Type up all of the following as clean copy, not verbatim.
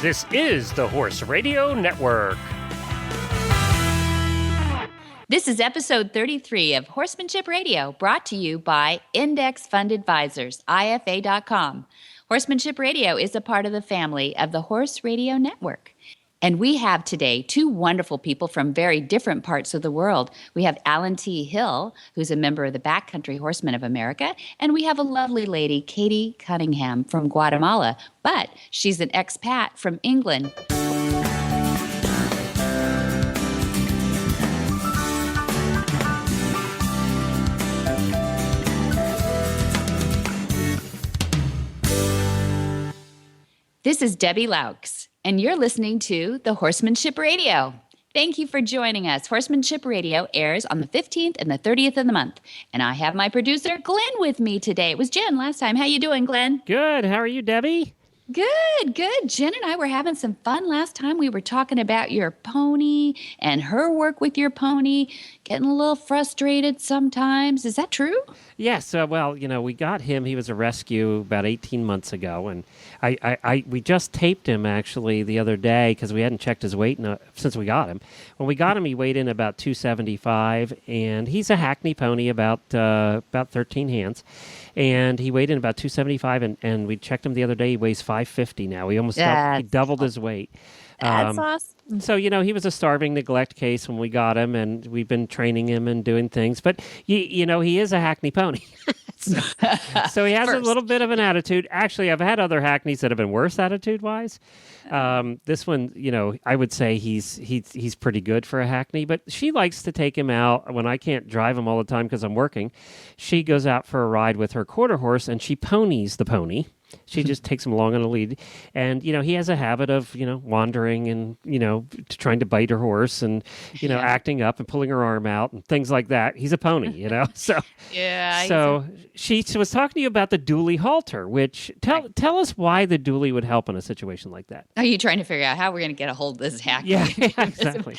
This is the Horse Radio Network. This is episode 33 of Horsemanship Radio, brought to you by Index Fund Advisors, IFA.com. Horsemanship Radio is a part of the family of the Horse Radio Network. And we have today two wonderful people from very different parts of the world. We have Alan T. Hill, who's a member of the Backcountry Horsemen of America, and we have a lovely lady, Katie Cunningham, from Guatemala, but she's an expat from England. This is Debbie Laux, and you're listening to the Horsemanship Radio. Thank you for joining us. Horsemanship Radio airs on the 15th and the 30th of the month, and I have my producer, Glenn, with me today. It was Jen last time. How you doing, Glenn? Good. How are you, Debbie? Good, good. Jen and I were having some fun last time. We were talking about your pony and her work with your pony, getting a little frustrated sometimes. Is that true? Yes. We got him. He was a rescue about 18 months ago, and we just taped him actually the other day because we hadn't checked his weight since we got him. When we got him, he weighed in about 275, and he's a Hackney pony about 13 hands. And he weighed in about 275, and we checked him the other day. He weighs 550 now. He almost doubled his weight. That's awesome. So, he was a starving neglect case when we got him, and we've been training him and doing things. But, he is a Hackney pony. so he has a little bit of an attitude. Actually, I've had other Hackneys that have been worse attitude-wise. This one, I would say he's pretty good for a Hackney, but she likes to take him out when I can't drive him all the time because I'm working. She goes out for a ride with her quarter horse, and she ponies the pony. She just takes him along on a lead. And, he has a habit of, wandering and, trying to bite her horse and, acting up and pulling her arm out and things like that. He's a pony, So, yeah. So she was talking to you about the dually halter, which tell us why the dually would help in a situation like that. Are you trying to figure out how we're going to get a hold of this hack? Yeah, exactly.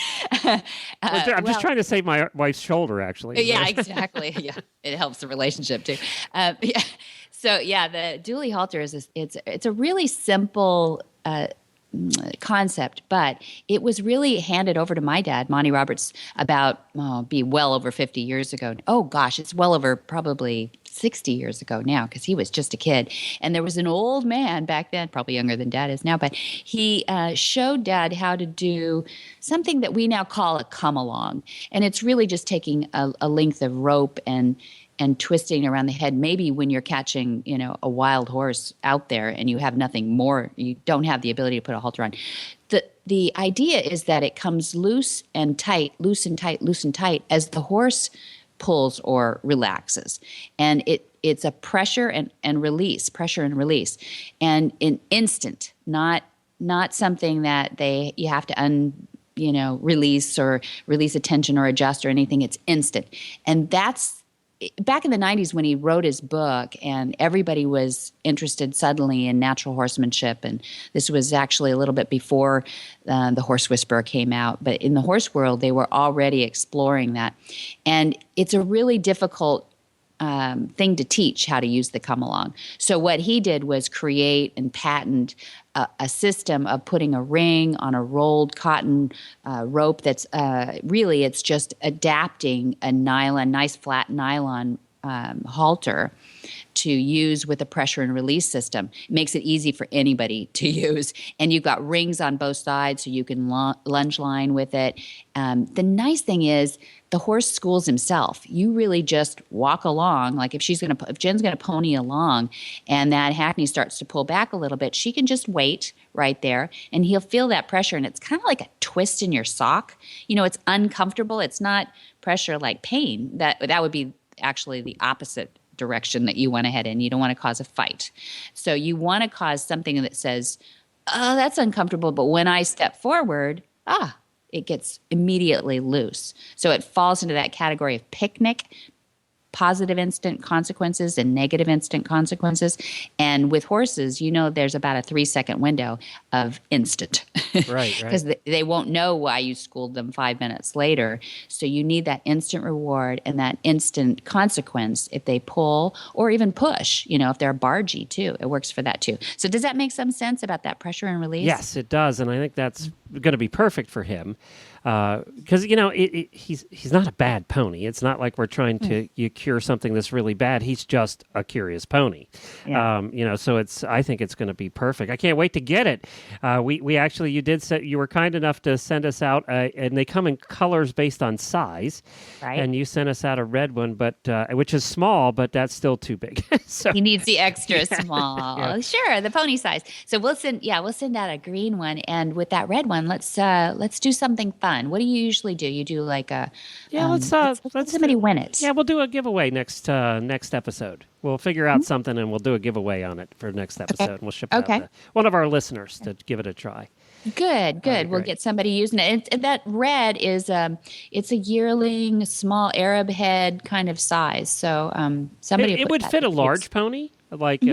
I'm just trying to save my wife's shoulder, actually. Yeah, exactly. Yeah, it helps the relationship, too. Yeah. So, the dually halter it's a really simple concept, but it was really handed over to my dad, Monty Roberts, about well over 50 years ago. Oh, gosh, it's well over probably 60 years ago now because he was just a kid. And there was an old man back then, probably younger than Dad is now, but he showed Dad how to do something that we now call a come-along. And it's really just taking a length of rope and twisting around the head. Maybe when you're catching, a wild horse out there and you have nothing more, you don't have the ability to put a halter on. The idea is that it comes loose and tight, loose and tight, loose and tight as the horse pulls or relaxes. And it's a pressure and release, and an instant, not something that you have to release or release a tension or adjust or anything. It's instant. And that's back in the 90s when he wrote his book and everybody was interested suddenly in natural horsemanship. And this was actually a little bit before the Horse Whisperer came out. But in the horse world, they were already exploring that. And it's a really difficult thing to teach how to use the come-along. So what he did was create and patent a system of putting a ring on a rolled cotton rope that's really it's just adapting a nice flat nylon halter to use with a pressure and release system. It makes it easy for anybody to use. And you've got rings on both sides so you can lunge line with it. The nice thing is the horse schools himself. You really just walk along. Like if Jen's going to pony along and that Hackney starts to pull back a little bit, she can just wait right there and he'll feel that pressure. And it's kind of like a twist in your sock. It's uncomfortable. It's not pressure like pain. That would be actually the opposite direction that you want to head in. You don't want to cause a fight. So you want to cause something that says, oh, that's uncomfortable. But when I step forward, it gets immediately loose. So it falls into that category of picnic. positive instant consequences and negative instant consequences. And with horses, there's about a 3-second window of instant. Right. Because they won't know why you schooled them 5 minutes later. So you need that instant reward and that instant consequence if they pull or even push, if they're bargy too. It works for that too. So does that make some sense about that pressure and release? Yes, it does. And I think that's going to be perfect for him. Because he's not a bad pony. It's not like we're trying to cure something that's really bad. He's just a curious pony. Yeah. So I think it's going to be perfect. I can't wait to get it. We actually, you were kind enough to send us out, and they come in colors based on size. Right. And you sent us out a red one, but which is small, but that's still too big. So he needs the extra small. Yeah. Sure, the pony size. So we'll send out a green one, and with that red one, let's do something fun. What do you usually do? You do like a let's somebody win it. Yeah, we'll do a giveaway next episode. We'll figure out something and we'll do a giveaway on it for next episode. Okay. And we'll ship it out to one of our listeners to give it a try. Good. We'll get somebody using it. And that red is it's a yearling, small Arab head kind of size. So somebody it would fit a large pony, like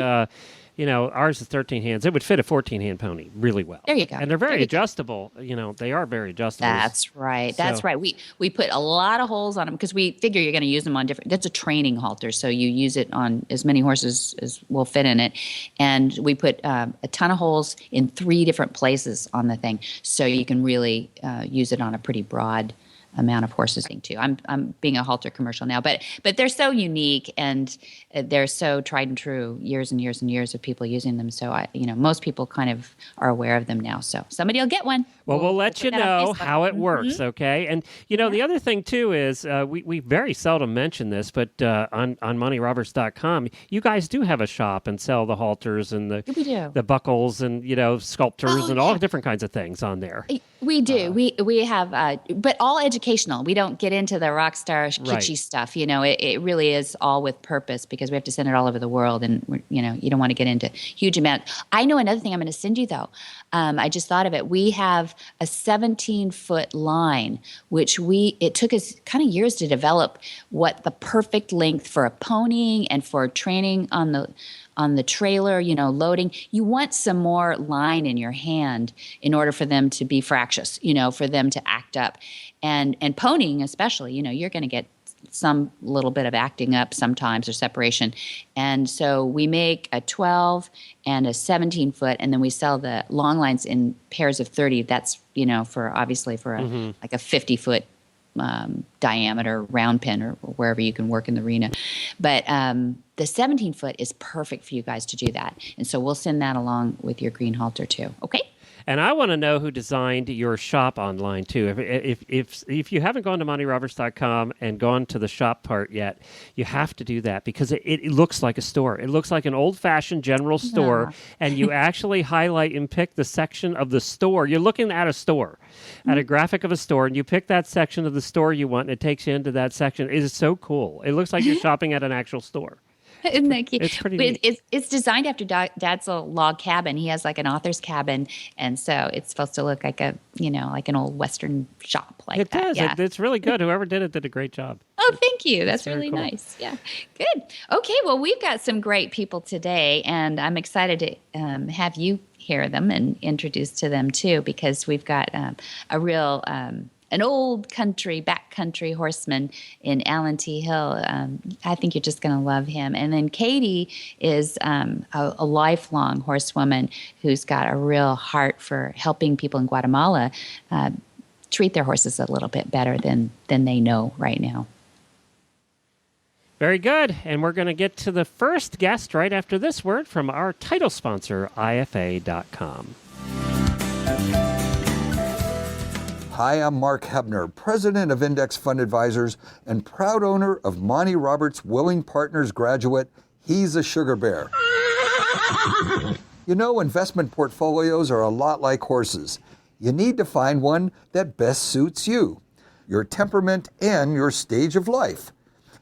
ours is 13 hands. It would fit a 14-hand pony really well. There you go. And they're very adjustable. They are very adjustable. That's right. That's right. We put a lot of holes on them because we figure you're going to use them on different. That's a training halter, so you use it on as many horses as will fit in it. And we put a ton of holes in 3 different places on the thing, so you can really use it on a pretty broad amount of horses too. I'm being a halter commercial now, but they're so unique and they're so tried and true. Years and years and years of people using them. So most people kind of are aware of them now. So somebody will get one. Well, we'll let you know how it works, okay? And the other thing too is we very seldom mention this, but on MontyRoberts.com, you guys do have a shop and sell the halters and the buckles and sculptors and all different kinds of things on there. We do. We have, but all educational. We don't get into the rock star kitschy stuff. It really is all with purpose because we have to send it all over the world, and you don't want to get into huge amount. I know another thing I'm going to send you though. I just thought of it. We have a 17-foot line, which it took us kind of years to develop what the perfect length for a ponying and for training on the trailer, loading. You want some more line in your hand in order for them to be fractious, for them to act up. And ponying especially, you're going to get some little bit of acting up sometimes or separation. And so we make a 12 and a 17-foot, and then we sell the long lines in pairs of 30. That's, for a 50-foot diameter round pin or wherever you can work in the arena. But the 17-foot is perfect for you guys to do that. And so we'll send that along with your green halter too. Okay? And I want to know who designed your shop online too. If you haven't gone to MontyRoberts.com and gone to the shop part yet, you have to do that because it looks like a store. It looks like an old-fashioned general store, and you actually highlight and pick the section of the store. You're looking at a store, at a graphic of a store, and you pick that section of the store you want, and it takes you into that section. It is so cool. It looks like you're shopping at an actual store. Isn't that cute? It's pretty neat. It's designed after Dad's a log cabin. He has like an author's cabin, and so it's supposed to look like like an old Western shop like it that. Does. Yeah. It's really good. Whoever did it did a great job. Oh, thank you. That's really cool. nice. Yeah, good. Okay, well, we've got some great people today, and I'm excited to have you hear them and introduce to them too, because we've got a real an old backcountry horseman in Alan T. Hill. I think you're just going to love him. And then Katie is a lifelong horsewoman who's got a real heart for helping people in Guatemala treat their horses a little bit better than they know right now. Very good. And we're going to get to the first guest right after this word from our title sponsor, IFA.com. Hi, I'm Mark Hebner, president of Index Fund Advisors and proud owner of Monty Roberts Willing Partners graduate, He's a Sugar Bear. Investment portfolios are a lot like horses. You need to find one that best suits you, your temperament, and your stage of life.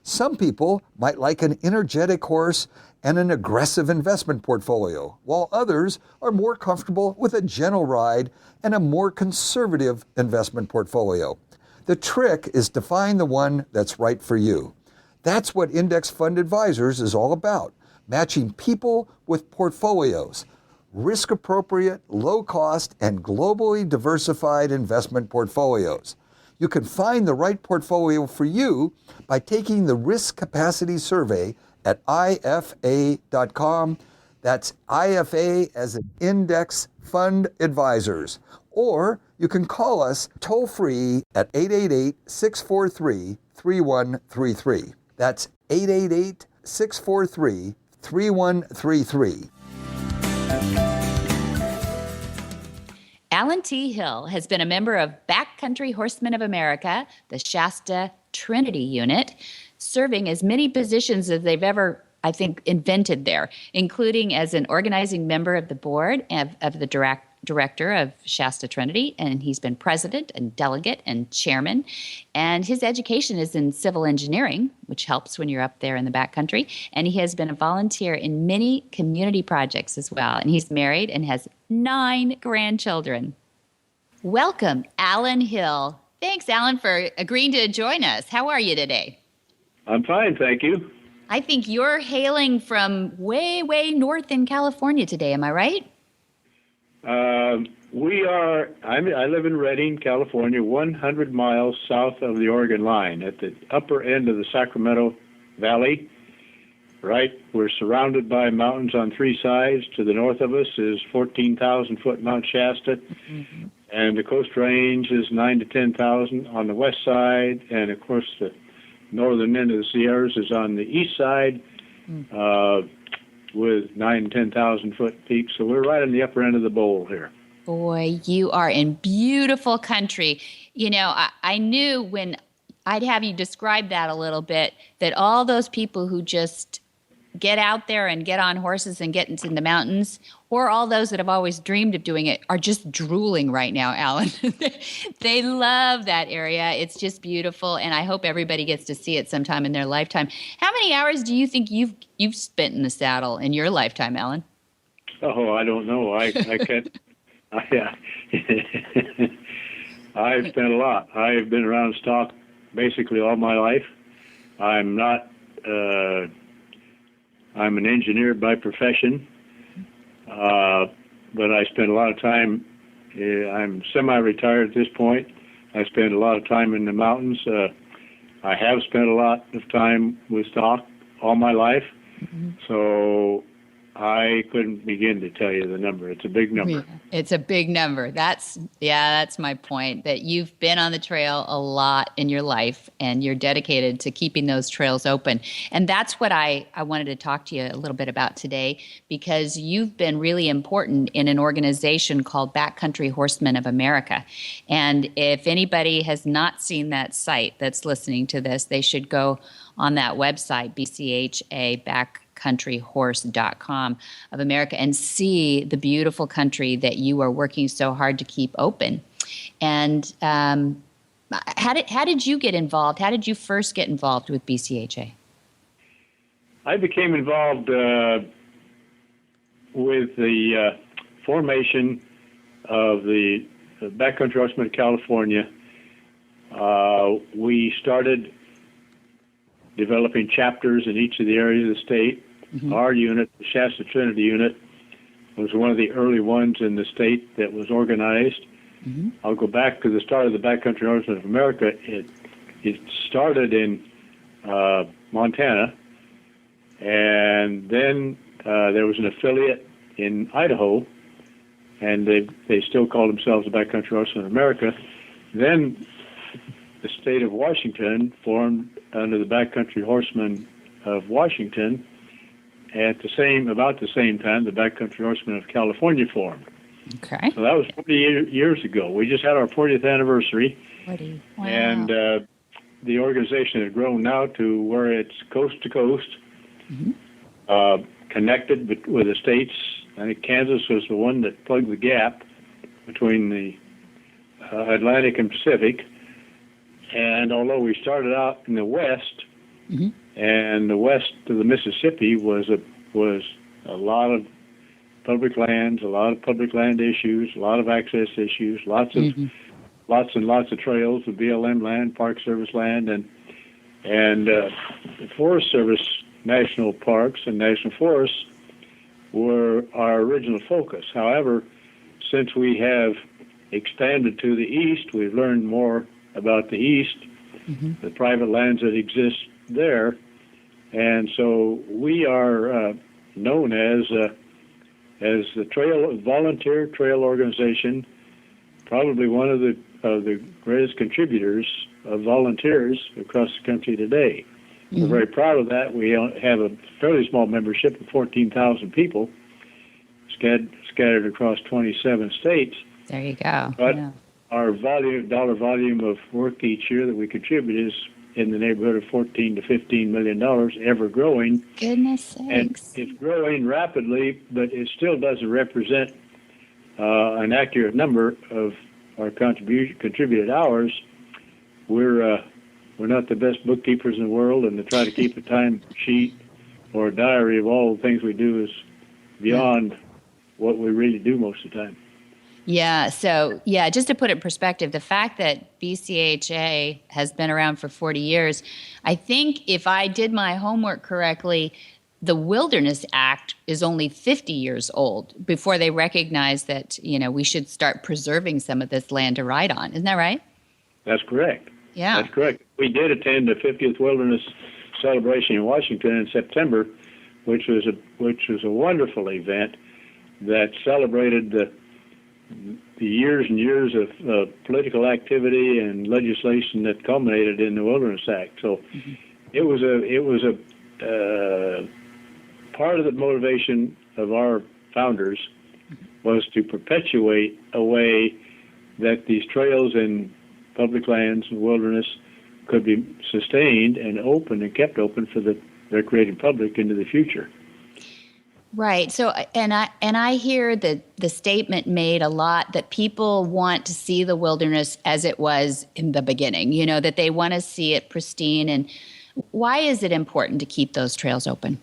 Some people might like an energetic horse and an aggressive investment portfolio, while others are more comfortable with a gentle ride and a more conservative investment portfolio. The trick is to find the one that's right for you. That's what Index Fund Advisors is all about, matching people with portfolios, risk-appropriate, low-cost, and globally diversified investment portfolios. You can find the right portfolio for you by taking the Risk Capacity Survey at IFA.com. That's IFA as in Index Fund Advisors. Or you can call us toll-free at 888-643-3133. That's 888-643-3133. Alan T. Hill has been a member of Backcountry Horsemen of America, the Shasta Trinity Unit, serving as many positions as they've ever, I think, invented there, including as an organizing member of the board of the director of Shasta Trinity, and he's been president and delegate and chairman. And his education is in civil engineering, which helps when you're up there in the backcountry. And he has been a volunteer in many community projects as well. And he's married and has 9 grandchildren. Welcome, Alan Hill. Thanks, Alan, for agreeing to join us. How are you today? I'm fine, thank you. I think you're hailing from way, way north in California today. Am I right? I live in Redding, California, 100 miles south of the Oregon line at the upper end of the Sacramento Valley. Right, we're surrounded by mountains on 3 sides. To the north of us is 14,000-foot Mount Shasta, and the Coast Range is 9,000 to 10,000 on the west side, and of course the northern end of the Sierras is on the east side, with 9,000 and 10,000-foot peaks. So we're right on the upper end of the bowl here. Boy, you are in beautiful country. You know, I knew when I'd have you describe that a little bit, that all those people who just get out there and get on horses and get into the mountains, or all those that have always dreamed of doing it, are just drooling right now, Alan. They love that area. It's just beautiful, and I hope everybody gets to see it sometime in their lifetime. How many hours do you think you've spent in the saddle in your lifetime, Alan? Oh, I don't know. I can't. I've spent a lot. I've been around stock basically all my life. I'm not. I'm an engineer by profession, but I spend a lot of time. I'm semi-retired at this point. I spend a lot of time in the mountains. I have spent a lot of time with stock all my life, so I couldn't begin to tell you the number. It's a big number. Yeah, it's a big number. That's my point, that you've been on the trail a lot in your life and you're dedicated to keeping those trails open. And that's what I wanted to talk to you a little bit about today, because you've been really important in an organization called Backcountry Horsemen of America. And if anybody has not seen that site that's listening to this, they should go on that website, BCHA backcountryhorse.com of America, and see the beautiful country that you are working so hard to keep open. And how did you get involved? How did you first get involved with BCHA? I became involved with the formation of the Backcountry Horsemen of California. We started developing chapters in each of the areas of the state. Our unit, the Shasta Trinity unit, was one of the early ones in the state that was organized. I'll go back to the start of the Backcountry Horsemen of America. It started in Montana, and then there was an affiliate in Idaho, and they still call themselves the Backcountry Horsemen of America. Then the state of Washington formed under the Backcountry Horsemen of Washington. At about the same time, the Backcountry Horsemen of California formed. Okay. So that was 40 years ago. We just had our 40th anniversary. 40. Wow. And the organization has grown now to where it's coast to coast, connected with the states. I think Kansas was the one that plugged the gap between the Atlantic and Pacific. And although we started out in the west, and the west of the Mississippi was a lot of public lands, a lot of public land issues, a lot of access issues, lots and lots of trails with BLM land, Park Service land, and And the Forest Service national parks and national forests were our original focus. However, since we have expanded to the east, we've learned more about the east, the private lands that exist there, and so we are known as the volunteer trail organization, probably one of the greatest contributors of volunteers across the country today. We're very proud of that. We have a fairly small membership of 14,000 people scattered across 27 states. There you go. But our dollar volume of work each year that we contribute is in the neighborhood of $14 to $15 million, ever growing. Goodness sakes. And it's growing rapidly, but it still doesn't represent an accurate number of our contributed hours. We're not the best bookkeepers in the world, and to try to keep a time sheet or a diary of all the things we do is beyond what we really do most of the time. Yeah. So, just to put it in perspective, the fact that BCHA has been around for 40 years, I think if I did my homework correctly, the Wilderness Act is only 50 years old before they recognized that, we should start preserving some of this land to ride on. Isn't that right? That's correct. Yeah. That's correct. We did attend the 50th Wilderness Celebration in Washington in September, which was a wonderful event that celebrated the years and years of political activity and legislation that culminated in the Wilderness Act. So it was a part of the motivation of our founders was to perpetuate a way that these trails in public lands and wilderness could be sustained and open and kept open for the recreating public into the future. Right. So, and I hear the statement made a lot that people want to see the wilderness as it was in the beginning, that they want to see it pristine. And why is it important to keep those trails open?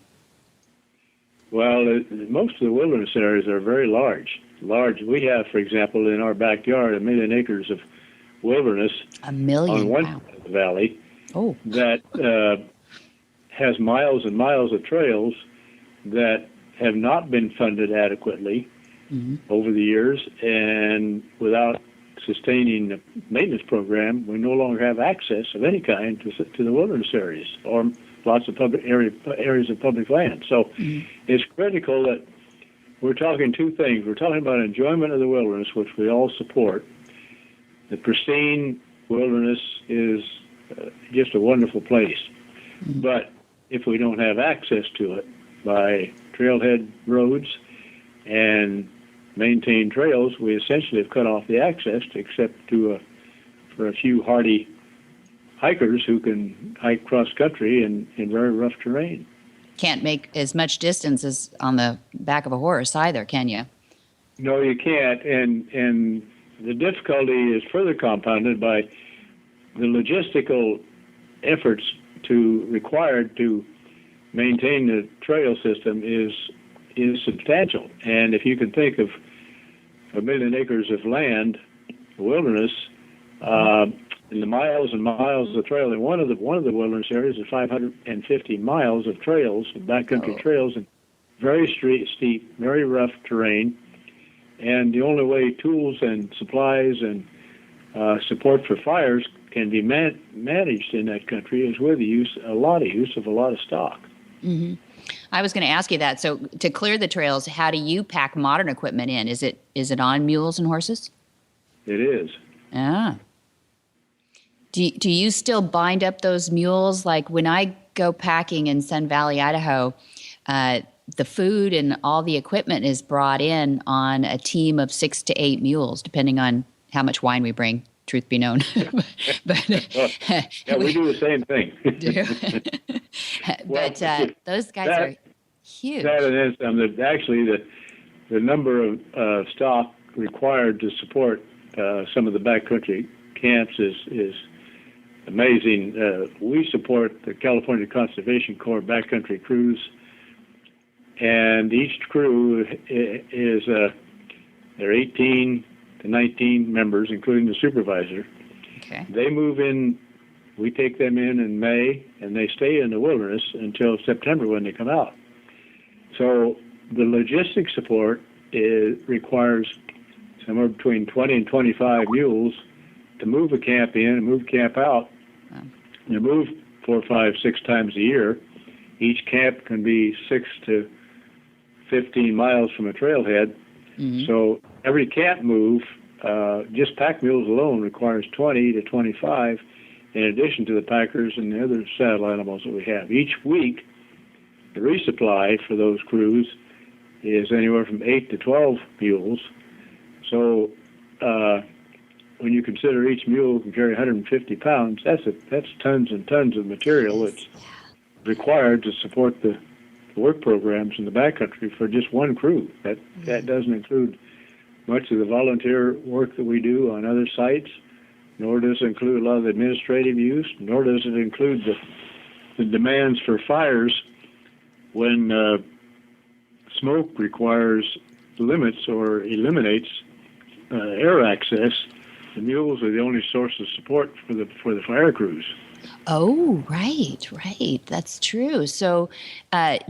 Well, most of the wilderness areas are very large. We have, for example, in our backyard, 1 million acres of wilderness 1 million on one side of the valley that has miles and miles of trails that have not been funded adequately over the years, and without sustaining the maintenance program, we no longer have access of any kind to the wilderness areas or lots of public areas of public land. So it's critical that we're talking two things. We're talking about enjoyment of the wilderness, which we all support. The pristine wilderness is just a wonderful place. But if we don't have access to it by trailhead roads and maintained trails, we essentially have cut off the access except for a few hardy hikers who can hike cross-country in very rough terrain. Can't make as much distance as on the back of a horse either, can you? No, you can't. And the difficulty is further compounded by the logistical efforts required to maintain the trail system is substantial. And if you can think of 1 million acres of land, wilderness, and the miles and miles of trail, and one of the wilderness areas is 550 miles of trails, backcountry trails, and very steep, very rough terrain. And the only way tools and supplies and support for fires can be managed in that country is with a lot of stock. Mm-hmm. I was going to ask you that. So to clear the trails, how do you pack modern equipment in? Is it on mules and horses? It is. Ah. Do you still bind up those mules? Like when I go packing in Sun Valley, Idaho, the food and all the equipment is brought in on a team of 6 to 8 mules, depending on how much wine we bring, truth be known. But, we do the same thing. But those guys are huge. That and then actually the number of stock required to support some of the backcountry camps is amazing. We support the California Conservation Corps backcountry crews, and each crew is there are 18 to 19 members, including the supervisor. Okay. They move in We take them in May, and they stay in the wilderness until September when they come out. So the logistic support requires somewhere between 20 and 25 mules to move a camp in and move a camp out. Wow. They move 4, 5, 6 times a year. Each camp can be 6 to 15 miles from a trailhead. Mm-hmm. So every camp move, just pack mules alone, requires 20 to 25, in addition to the packers and the other saddle animals that we have. Each week, the resupply for those crews is anywhere from 8 to 12 mules. So when you consider each mule can carry 150 pounds, that's tons and tons of material that's required to support the work programs in the backcountry for just one crew. That doesn't include much of the volunteer work that we do on other sites, nor does it include a lot of the administrative use, nor does it include the demands for fires when smoke requires limits or eliminates air access. The mules are the only source of support for the fire crews. Oh, right. That's true. So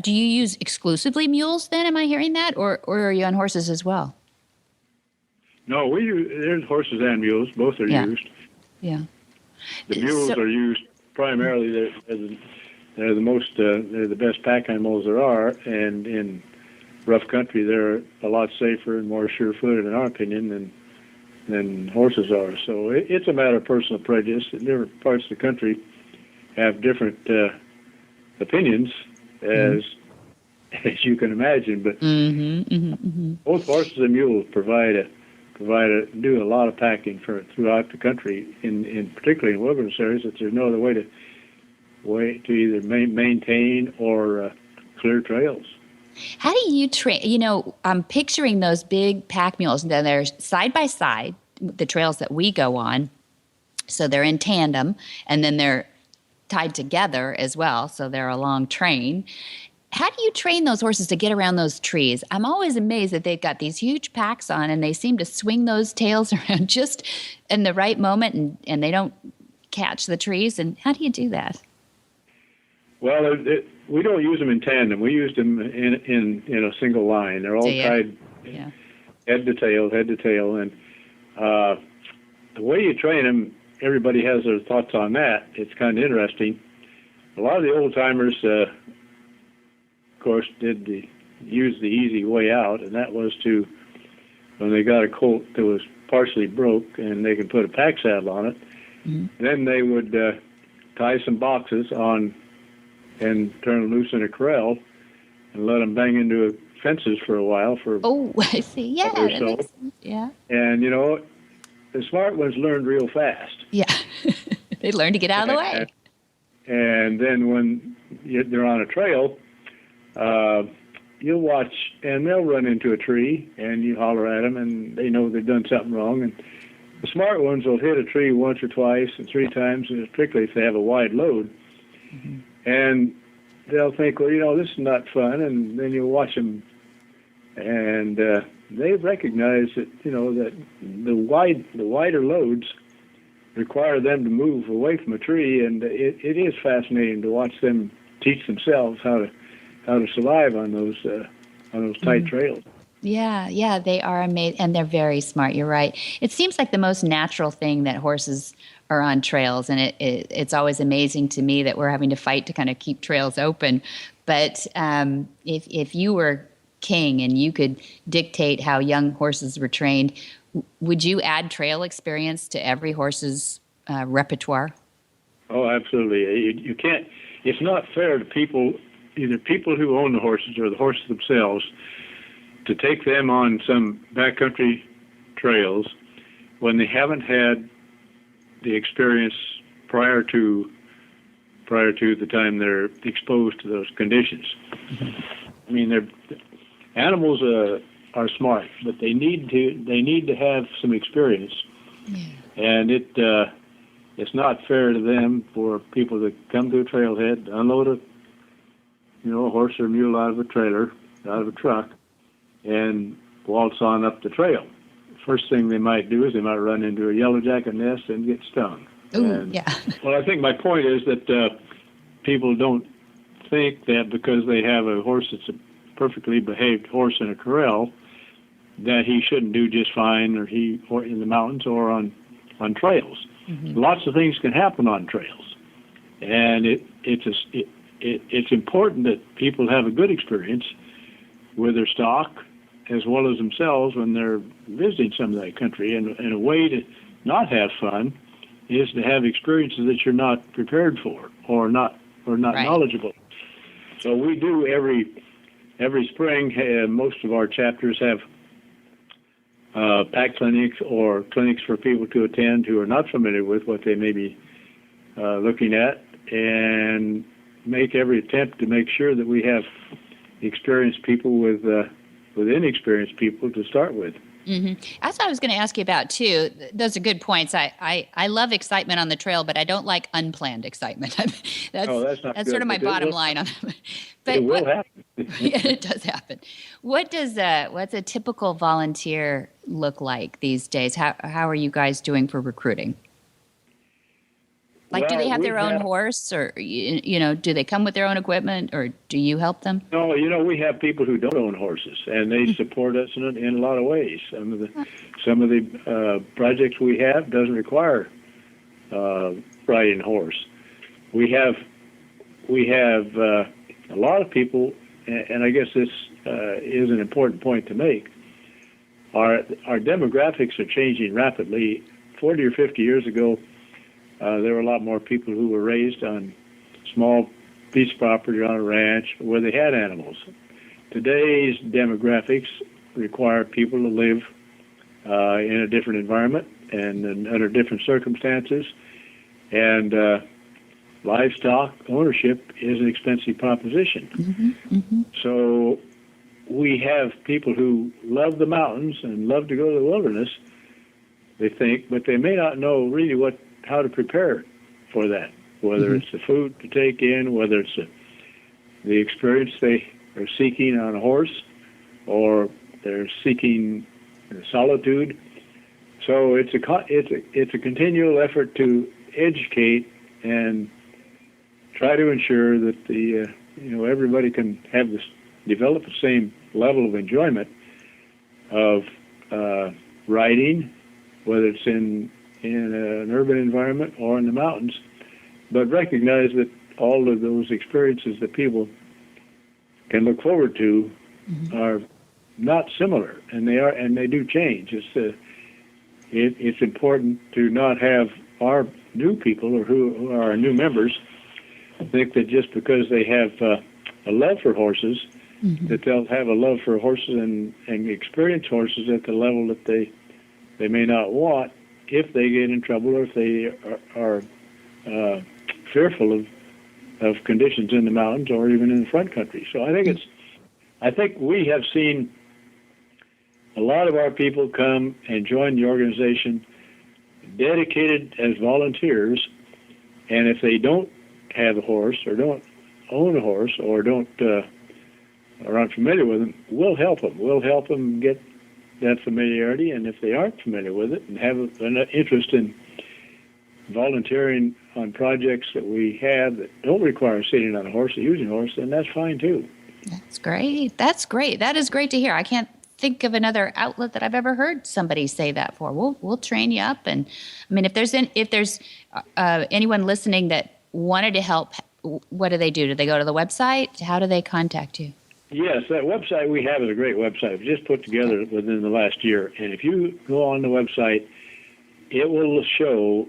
do you use exclusively mules then? Am I hearing that? Or are you on horses as well? No, there's horses and mules. Both are used. Yeah. The mules are used primarily. They're the best pack animals there are, and in rough country, they're a lot safer and more sure-footed, in our opinion, than horses are. So it's a matter of personal prejudice. Different parts of the country have different opinions, as you can imagine. But both horses and mules do a lot of packing throughout the country, in particularly in wilderness areas that there's no other way to either maintain or clear trails. How do you train? I'm picturing those big pack mules, and then they're side by side, the trails that we go on. So they're in tandem, and then they're tied together as well. So they're a long train. How do you train those horses to get around those trees? I'm always amazed that they've got these huge packs on, and they seem to swing those tails around just in the right moment, and they don't catch the trees. And how do you do that? Well, we don't use them in tandem. We use them in a single line. They're all tied head to tail. And the way you train them, everybody has their thoughts on that. It's kind of interesting. A lot of the old timers, of course, use the easy way out, and that was when they got a colt that was partially broke and they could put a pack saddle on it, then they would tie some boxes on and turn them loose in a corral and let them bang into fences for a while. I see. Yeah, that makes sense. Yeah. And, the smart ones learned real fast. Yeah. They learned to get out of the way. And then when they're on a trail, you'll watch, and they'll run into a tree, and you holler at them, and they know they've done something wrong. And the smart ones will hit a tree once or twice and 3 times, particularly if they have a wide load. And they'll think, well, this is not fun. And then you'll watch them, and they recognize that, that the wider loads require them to move away from a tree, and it is fascinating to watch them teach themselves how to survive on those tight trails. Yeah, they are amazing, and they're very smart. You're right. It seems like the most natural thing that horses are on trails, and it's always amazing to me that we're having to fight to kind of keep trails open. But if you were king and you could dictate how young horses were trained, would you add trail experience to every horse's repertoire? Oh, absolutely. You can't. It's not fair to people, either people who own the horses or the horses themselves, to take them on some backcountry trails when they haven't had the experience prior to the time they're exposed to those conditions. I mean, animals are smart, but they need to have some experience, and it's not fair to them for people to come to a trailhead, unload a horse or mule out of a trailer, out of a truck, and waltz on up the trail. First thing they might do is they might run into a yellow jacket nest and get stung. Ooh, yeah. Well, I think my point is that people don't think that because they have a horse that's a perfectly behaved horse in a corral, that he shouldn't do just fine, or in the mountains or on trails. Mm-hmm. Lots of things can happen on trails, and it's important that people have a good experience with their stock as well as themselves when they're visiting some of that country. And a way to not have fun is to have experiences that you're not prepared for or not right. knowledgeable. So we do every spring. Most of our chapters have pack clinics or clinics for people to attend who are not familiar with what they may be looking at, and make every attempt to make sure that we have experienced people with inexperienced people to start with. Mm-hmm. That's what I was going to ask you about too. Those are good points. I love excitement on the trail, but I don't like unplanned excitement. That's sort of my bottom line on it. But it will happen. Yeah, it does happen. What's a typical volunteer look like these days? How are you guys doing for recruiting? Like, do they have their own horse, or do they come with their own equipment, or do you help them? No, we have people who don't own horses, and they support us in a lot of ways. Some of the projects we have doesn't require riding a horse. We have a lot of people, and I guess this is an important point to make. Our demographics are changing rapidly. 40 or 50 years ago, there were a lot more people who were raised on small piece of property on a ranch where they had animals. Today's demographics require people to live in a different environment and under different circumstances. And livestock ownership is an expensive proposition. Mm-hmm, mm-hmm. So we have people who love the mountains and love to go to the wilderness, they think, but they may not know really how to prepare for that, whether mm-hmm. it's the food to take in, whether it's the experience they are seeking on a horse, or they're seeking solitude. So it's a continual effort to educate and try to ensure that everybody can develop the same level of enjoyment of riding, whether it's in an urban environment or in the mountains, but recognize that all of those experiences that people can look forward to mm-hmm. are not similar, and they do change. It's important to not have our new people or who are our new members think that just because they have a love for horses, mm-hmm. that they'll have a love for horses and experience horses at the level that they may not want, if they get in trouble or if they are fearful of conditions in the mountains or even in the front country. So I think we have seen a lot of our people come and join the organization dedicated as volunteers, and if they don't have a horse or don't own a horse or are aren't familiar with them, we'll help them. We'll help them get that familiarity, and if they aren't familiar with it and have an interest in volunteering on projects that we have that don't require sitting on a horse or using a horse, then that's fine too. That's great. That is great to hear. I can't think of another outlet that I've ever heard somebody say that for. We'll train you up, and I mean, if there's anyone listening that wanted to help, what do they do? Do they go to the website? How do they contact you? Yes, that website we have is a great website. We just put together within the last year. And if you go on the website, it will show,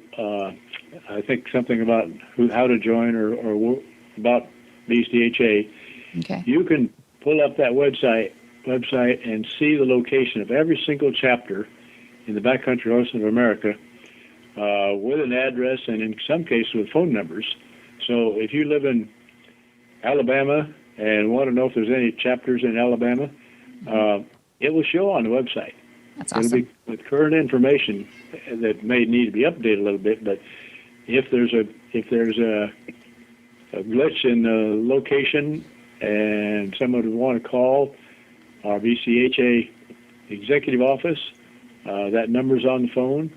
I think, something about how to join or about BCHA. Okay. You can pull up that website and see the location of every single chapter in the Backcountry Horsemen of America with an address and, in some cases, with phone numbers. So if you live in Alabama and want to know if there's any chapters in Alabama, it will show on the website. That's awesome. It'll be with current information that may need to be updated a little bit, but if there's a glitch in the location and someone would want to call our BCHA executive office, that number's on the phone,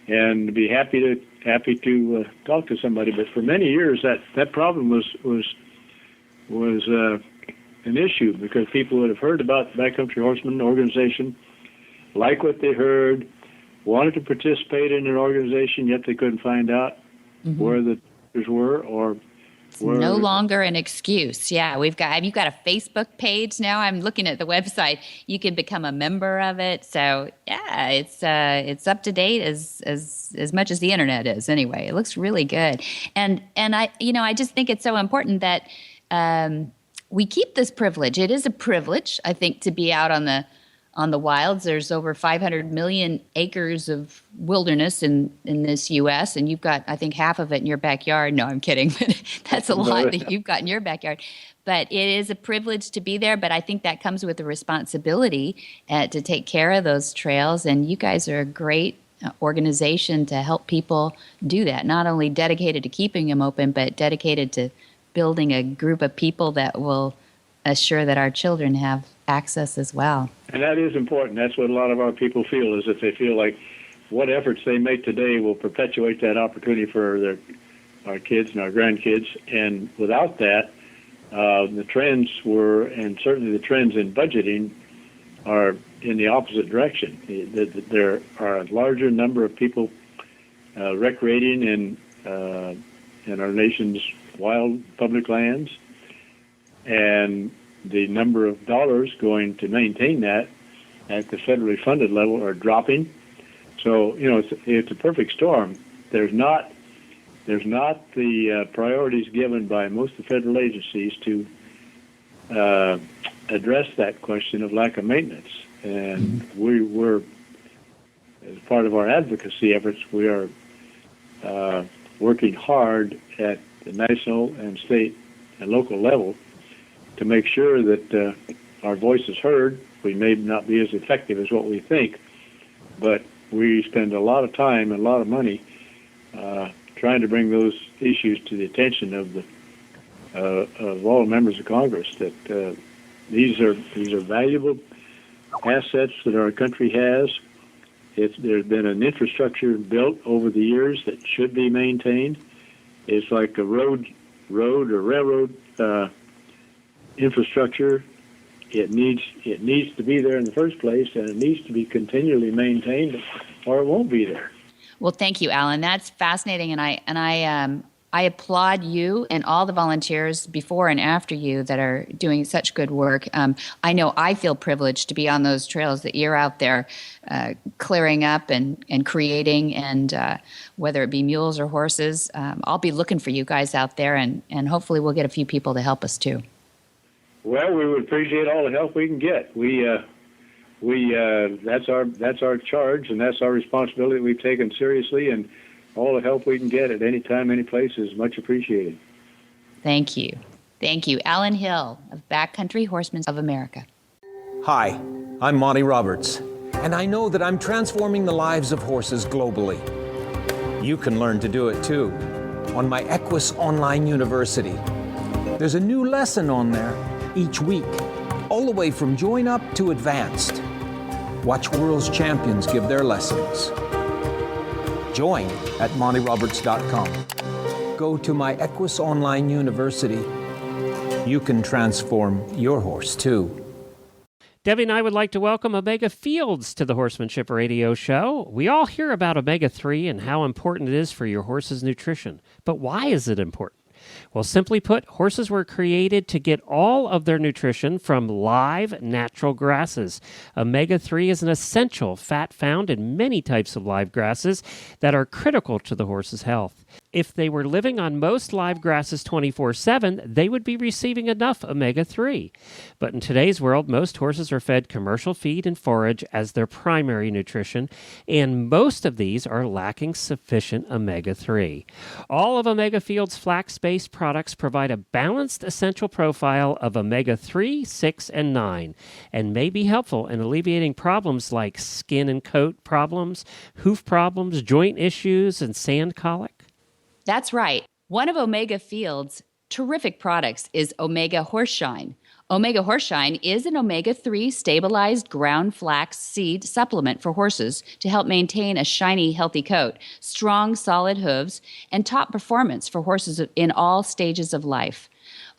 and be happy happy to talk to somebody. But for many years, that problem was an issue because people would have heard about the Backcountry Horseman organization, like what they heard, wanted to participate in an organization, yet they couldn't find out where the teachers were or. It's no longer an excuse. Yeah, you've got a Facebook page now. I'm looking at the website. You can become a member of it. So yeah, it's up to date as much as the internet is. Anyway, it looks really good. And I just think it's so important that we keep this privilege. It is a privilege, I think, to be out on the wilds. There's over 500 million acres of wilderness in this U.S., and you've got, I think, half of it in your backyard. No, I'm kidding. But that's a lot that you've got in your backyard. But it is a privilege to be there, but I think that comes with the responsibility to take care of those trails, and you guys are a great organization to help people do that, not only dedicated to keeping them open, but dedicated to building a group of people that will assure that our children have access as well. And that is important. That's what a lot of our people feel, is that they feel like what efforts they make today will perpetuate that opportunity for our kids and our grandkids. And without that, the trends were, and certainly the trends in budgeting, are in the opposite direction. There are a larger number of people recreating in our nation's wild public lands, and the number of dollars going to maintain that at the federally funded level are dropping. So, it's a perfect storm. There's not the priorities given by most of the federal agencies to address that question of lack of maintenance. And we're, as part of our advocacy efforts, we are working hard at the national and state and local level to make sure that our voice is heard. We may not be as effective as what we think, but we spend a lot of time and a lot of money trying to bring those issues to the attention of all members of Congress. That these are valuable assets that our country has. There's been an infrastructure built over the years that should be maintained. It's like a road or railroad infrastructure. It needs to be there in the first place, and it needs to be continually maintained, or it won't be there. Well, thank you, Alan. That's fascinating, and I applaud you and all the volunteers before and after you that are doing such good work. I know I feel privileged to be on those trails that you're out there clearing up and creating, and whether it be mules or horses. I'll be looking for you guys out there, and hopefully we'll get a few people to help us too. Well, we would appreciate all the help we can get. That's our charge, and that's our responsibility we've taken seriously, and all the help we can get at any time, any place is much appreciated. Thank you. Thank you. Alan Hill of Backcountry Horsemen of America. Hi, I'm Monty Roberts, and I know that I'm transforming the lives of horses globally. You can learn to do it too on my Equus Online University. There's a new lesson on there each week, all the way from join up to advanced. Watch world's champions give their lessons. Join at montyroberts.com. Go to my Equus Online University. You can transform your horse too. Debbie and I would like to welcome Omega Fields to the Horsemanship Radio Show. We all hear about omega-3 and how important it is for your horse's nutrition. But why is it important? Well, simply put, horses were created to get all of their nutrition from live, natural grasses. Omega-3 is an essential fat found in many types of live grasses that are critical to the horse's health. If they were living on most live grasses 24/7, they would be receiving enough omega-3. But in today's world, most horses are fed commercial feed and forage as their primary nutrition, and most of these are lacking sufficient omega-3. All of Omega Field's flax-based products provide a balanced essential profile of omega-3, 6, and 9, and may be helpful in alleviating problems like skin and coat problems, hoof problems, joint issues, and sand colic. That's right. One of Omega Field's terrific products is Omega Horseshine. Omega Horseshine is an omega-3 stabilized ground flax seed supplement for horses to help maintain a shiny, healthy coat, strong, solid hooves, and top performance for horses in all stages of life.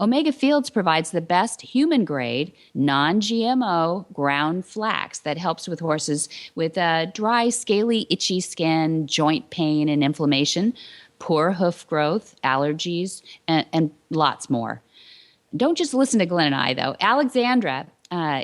Omega Fields provides the best human-grade, non-GMO ground flax that helps with horses with dry, scaly, itchy skin, joint pain and inflammation, poor hoof growth, allergies, and lots more. Don't just listen to Glenn and I, though. Alexandra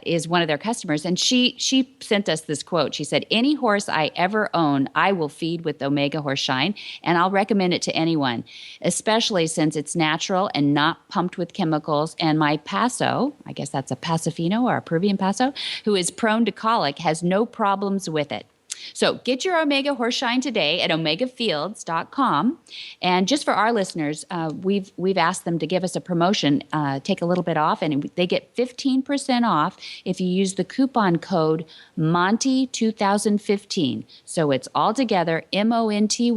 is one of their customers, and she sent us this quote. She said, "Any horse I ever own, I will feed with Omega Horseshine, and I'll recommend it to anyone, especially since it's natural and not pumped with chemicals. And my Paso, I guess that's a Pasofino or a Peruvian Paso, who is prone to colic, has no problems with it." So get your Omega Horseshine today at omegafields.com. And just for our listeners, we've asked them to give us a promotion, take a little bit off, and they get 15% off if you use the coupon code Monty2015. So it's all together, MONTY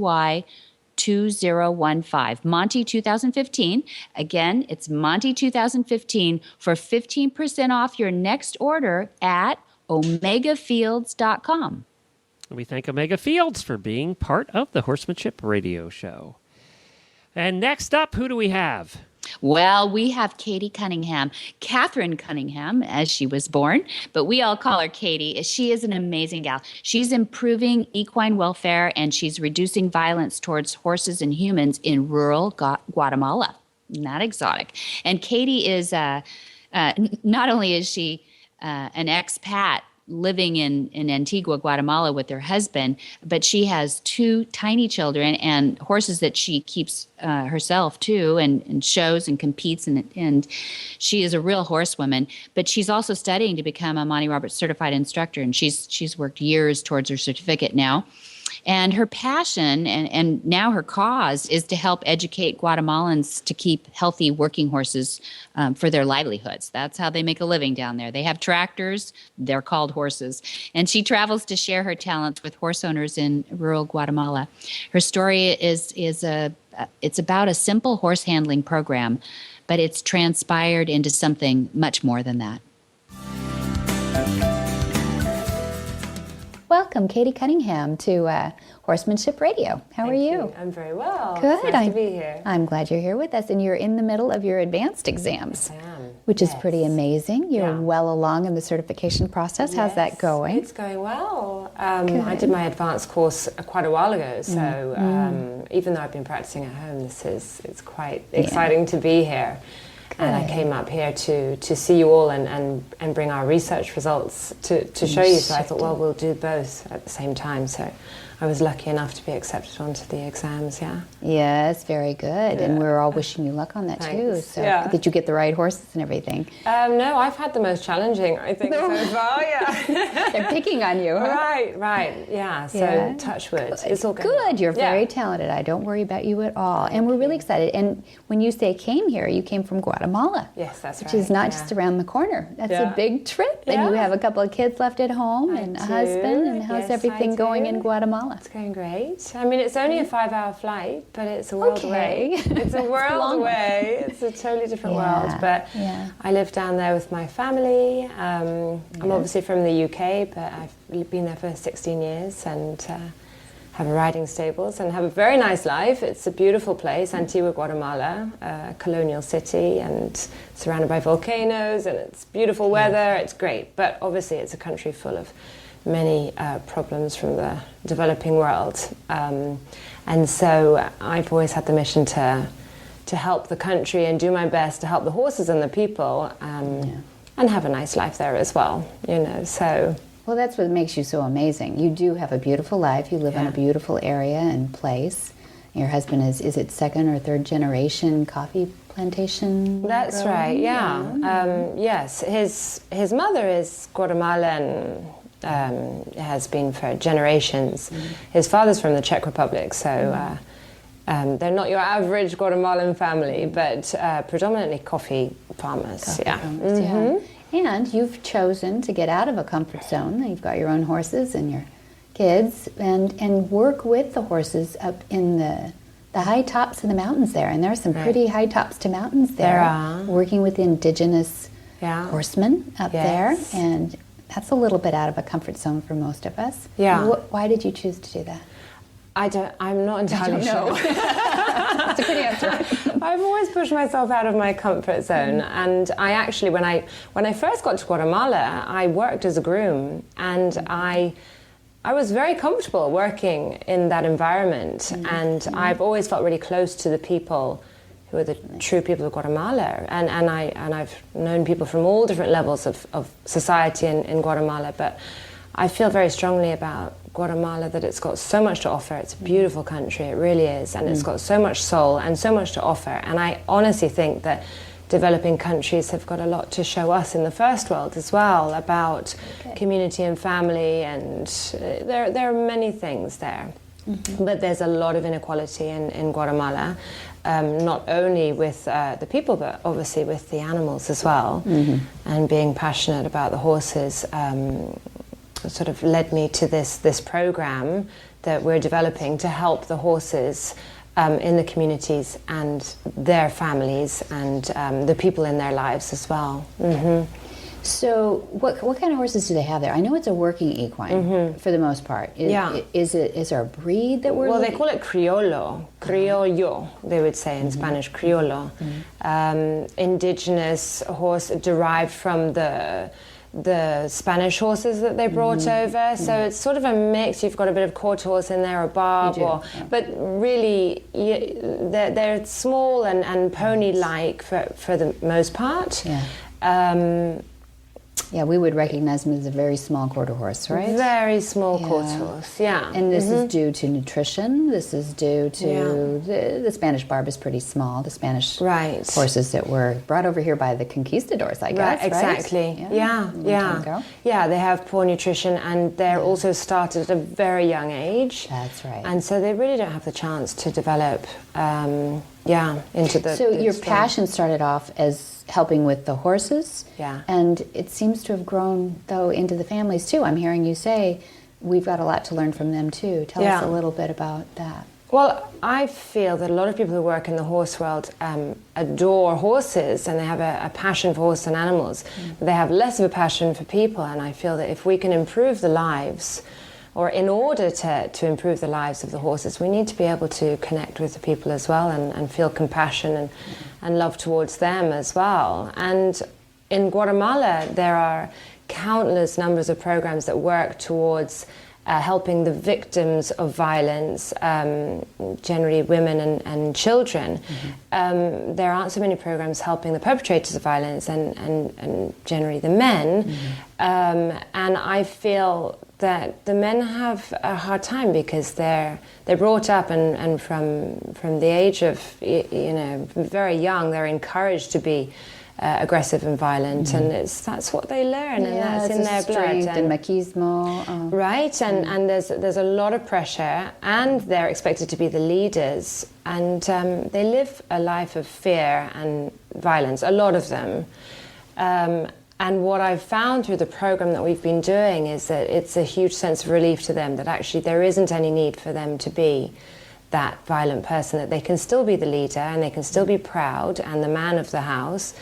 2015. Monty 2015. Again, it's Monty 2015 for 15% off your next order at omegafields.com. We thank Omega Fields for being part of the Horsemanship Radio Show. And next up, who do we have? Well, we have Katie Cunningham, Catherine Cunningham, as she was born, but we all call her Katie. She is an amazing gal. She's improving equine welfare, and she's reducing violence towards horses and humans in rural Guatemala. Not exotic. And Katie is, not only is she an expat living in Antigua, Guatemala with her husband, but she has 2 tiny children and horses that she keeps herself too, and shows and competes, and she is a real horsewoman. But she's also studying to become a Monty Roberts certified instructor, and she's worked years towards her certificate now. And her passion and now her cause is to help educate Guatemalans to keep healthy working horses for their livelihoods. That's how they make a living down there. They have tractors. They're called horses. And she travels to share her talents with horse owners in rural Guatemala. Her story it's about a simple horse handling program, but it's transpired into something much more than that. Welcome, Katie Cunningham, to Horsemanship Radio. How are you? I'm very well. Good. It's nice to be here. I'm glad you're here with us, and you're in the middle of your advanced exams, I am. which is pretty amazing. You're well along in the certification process. How's that going? It's going well. I did my advanced course quite a while ago, so even though I've been practicing at home, it's quite exciting to be here. And I came up here to see you all and bring our research results to show you. So I thought, well, we'll do both at the same time. So I was lucky enough to be accepted onto the exams, Yes, very good. And we're all wishing you luck on that too. So did you get the right horses and everything? No, I've had the most challenging, I think, so far, They're picking on you, huh? Right, yeah. So touch wood. It's all good. You're very talented. I don't worry about you at all. And we're really excited. And when you say came here, you came from Guatemala. Yes, that's right. Which is not just around the corner. That's a big trip. And you have a couple of kids left at home and a husband. And how's everything going in Guatemala? It's going great. I mean, it's only a 5-hour flight, but it's a world away. It's a world away. It's a totally different world. But I live down there with my family. I'm obviously from the UK, but I've been there for 16 years and have riding stables and have a very nice life. It's a beautiful place, Antigua, Guatemala, a colonial city, and surrounded by volcanoes, and it's beautiful weather. It's great. But obviously, it's a country full of many problems from the developing world. And so I've always had the mission to help the country and do my best to help the horses and the people and have a nice life there as well, so... Well, that's what makes you so amazing. You do have a beautiful life. You live in a beautiful area and place. Your husband is it 2nd or 3rd generation coffee plantation? That's right, yes. His mother is Guatemalan, has been for generations. His father's from the Czech Republic, so they're not your average Guatemalan family, but predominantly coffee farmers. And you've chosen to get out of a comfort zone. You've got your own horses and your kids, and work with the horses up in the the high tops of the mountains there, and there are some pretty high tops to mountains there. There are. Working with the indigenous horsemen up there, Yes. and that's a little bit out of a comfort zone for most of us. Yeah. Why did you choose to do that? I'm not entirely sure. That's a good answer. I've always pushed myself out of my comfort zone, and I actually, when I first got to Guatemala, I worked as a groom, and I was very comfortable working in that environment, and I've always felt really close to the people who are the true people of Guatemala, and I've known people from all different levels of society in Guatemala, but I feel very strongly about Guatemala that it's got so much to offer. It's a beautiful country, it really is, and it's got so much soul and so much to offer, and I honestly think that developing countries have got a lot to show us in the first world as well about community and family, and there are many things there. But there's a lot of inequality in Guatemala, not only with the people, but obviously with the animals as well. And being passionate about the horses sort of led me to this program that we're developing to help the horses in the communities and their families and the people in their lives as well. So what kind of horses do they have there? I know it's a working equine for the most part. Is there a breed that we're... Well, they call it criollo, they would say in Spanish, criollo. Indigenous horse derived from the Spanish horses that they brought over. So it's sort of a mix. You've got a bit of quarter horse in there, a barb, but really they're small and pony-like for the most part. Yeah, we would recognize them as a very small quarter horse, right? Very small quarter horse, And this is due to nutrition. This is due to the Spanish barb is pretty small. The Spanish horses that were brought over here by the conquistadors, I guess. Exactly. Yeah. Yeah, they have poor nutrition, and they're also started at a very young age. That's right. And so they really don't have the chance to develop into the... So your passion started off as helping with the horses, and it seems to have grown, though, into the families, too. I'm hearing you say we've got a lot to learn from them, too. Tell us a little bit about that. Well, I feel that a lot of people who work in the horse world adore horses, and they have a passion for horses and animals, but they have less of a passion for people, and I feel that if we can improve the lives, or in order to improve the lives of the horses, we need to be able to connect with the people as well, and feel compassion and love towards them as well. And in Guatemala, there are countless numbers of programs that work towards helping the victims of violence, generally women and children. There aren't so many programs helping the perpetrators of violence and generally the men. And I feel that the men have a hard time because they're brought up and from the age of very young, they're encouraged to be aggressive and violent, and that's what they learn, and that's in their blood. And machismo, right? And there's a lot of pressure, and they're expected to be the leaders, and they live a life of fear and violence. A lot of them. And what I've found through the program that we've been doing is that it's a huge sense of relief to them that actually there isn't any need for them to be that violent person, that they can still be the leader and they can still be proud and the man of the house,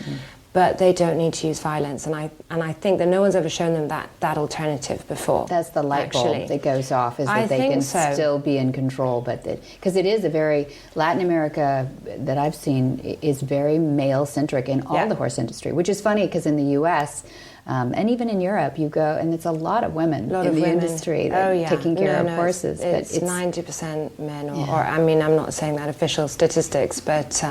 but they don't need to use violence. And I think that no one's ever shown them that alternative before. That's the light bulb that goes off, is that they can still be in control, but because it is a very, Latin America that I've seen is very male-centric in all the horse industry, which is funny because in the U.S., and even in Europe, you go, and it's a lot of women in the industry that taking care of horses. It's 90% men, or I mean, I'm not saying that official statistics, but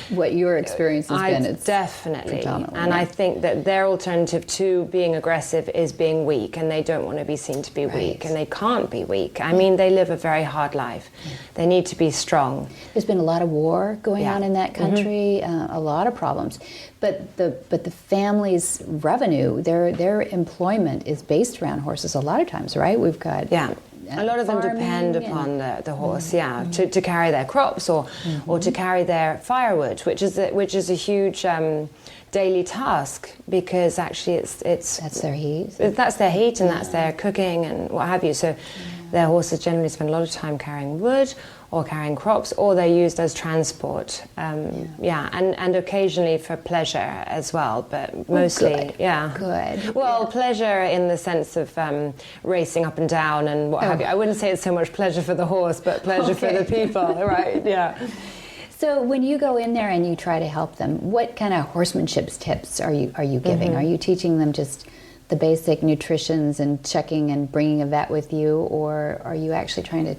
what your experience has been, it's definitely. And I think that their alternative to being aggressive is being weak, and they don't want to be seen to be weak, and they can't be weak. I mean, they live a very hard life. They need to be strong. There's been a lot of war going on in that country, a lot of problems. But the family's revenue, their employment is based around horses a lot of times, right? We've got a lot of them depend upon the horse, to carry their crops or to carry their firewood, which is a huge daily task, because actually it's that's their heat. That's their heat, and that's their cooking and what have you. So Their horses generally spend a lot of time carrying wood or carrying crops, or they're used as transport. And occasionally for pleasure as well, but mostly, Good. Well, pleasure in the sense of racing up and down and what have you. I wouldn't say it's so much pleasure for the horse, but pleasure for the people, right? Yeah. So when you go in there and you try to help them, what kind of horsemanship tips are you giving? Are you teaching them just the basic nutritions and checking and bringing a vet with you, or are you actually trying to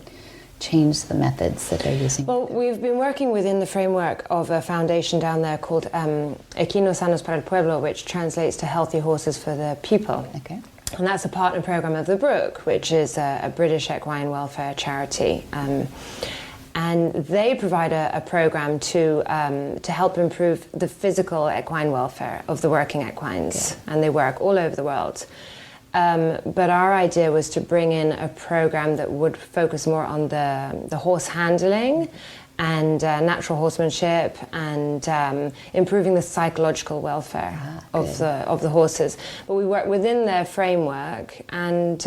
change the methods that they're using? Well, we've been working within the framework of a foundation down there called Equinos Sanos para el Pueblo, which translates to Healthy Horses for the People. Okay. And that's a partner program of the Brook, which is a British equine welfare charity. And they provide a program to help improve the physical equine welfare of the working equines. And they work all over the world. But our idea was to bring in a program that would focus more on the horse handling and natural horsemanship and improving the psychological welfare of the horses. But we work within their framework, and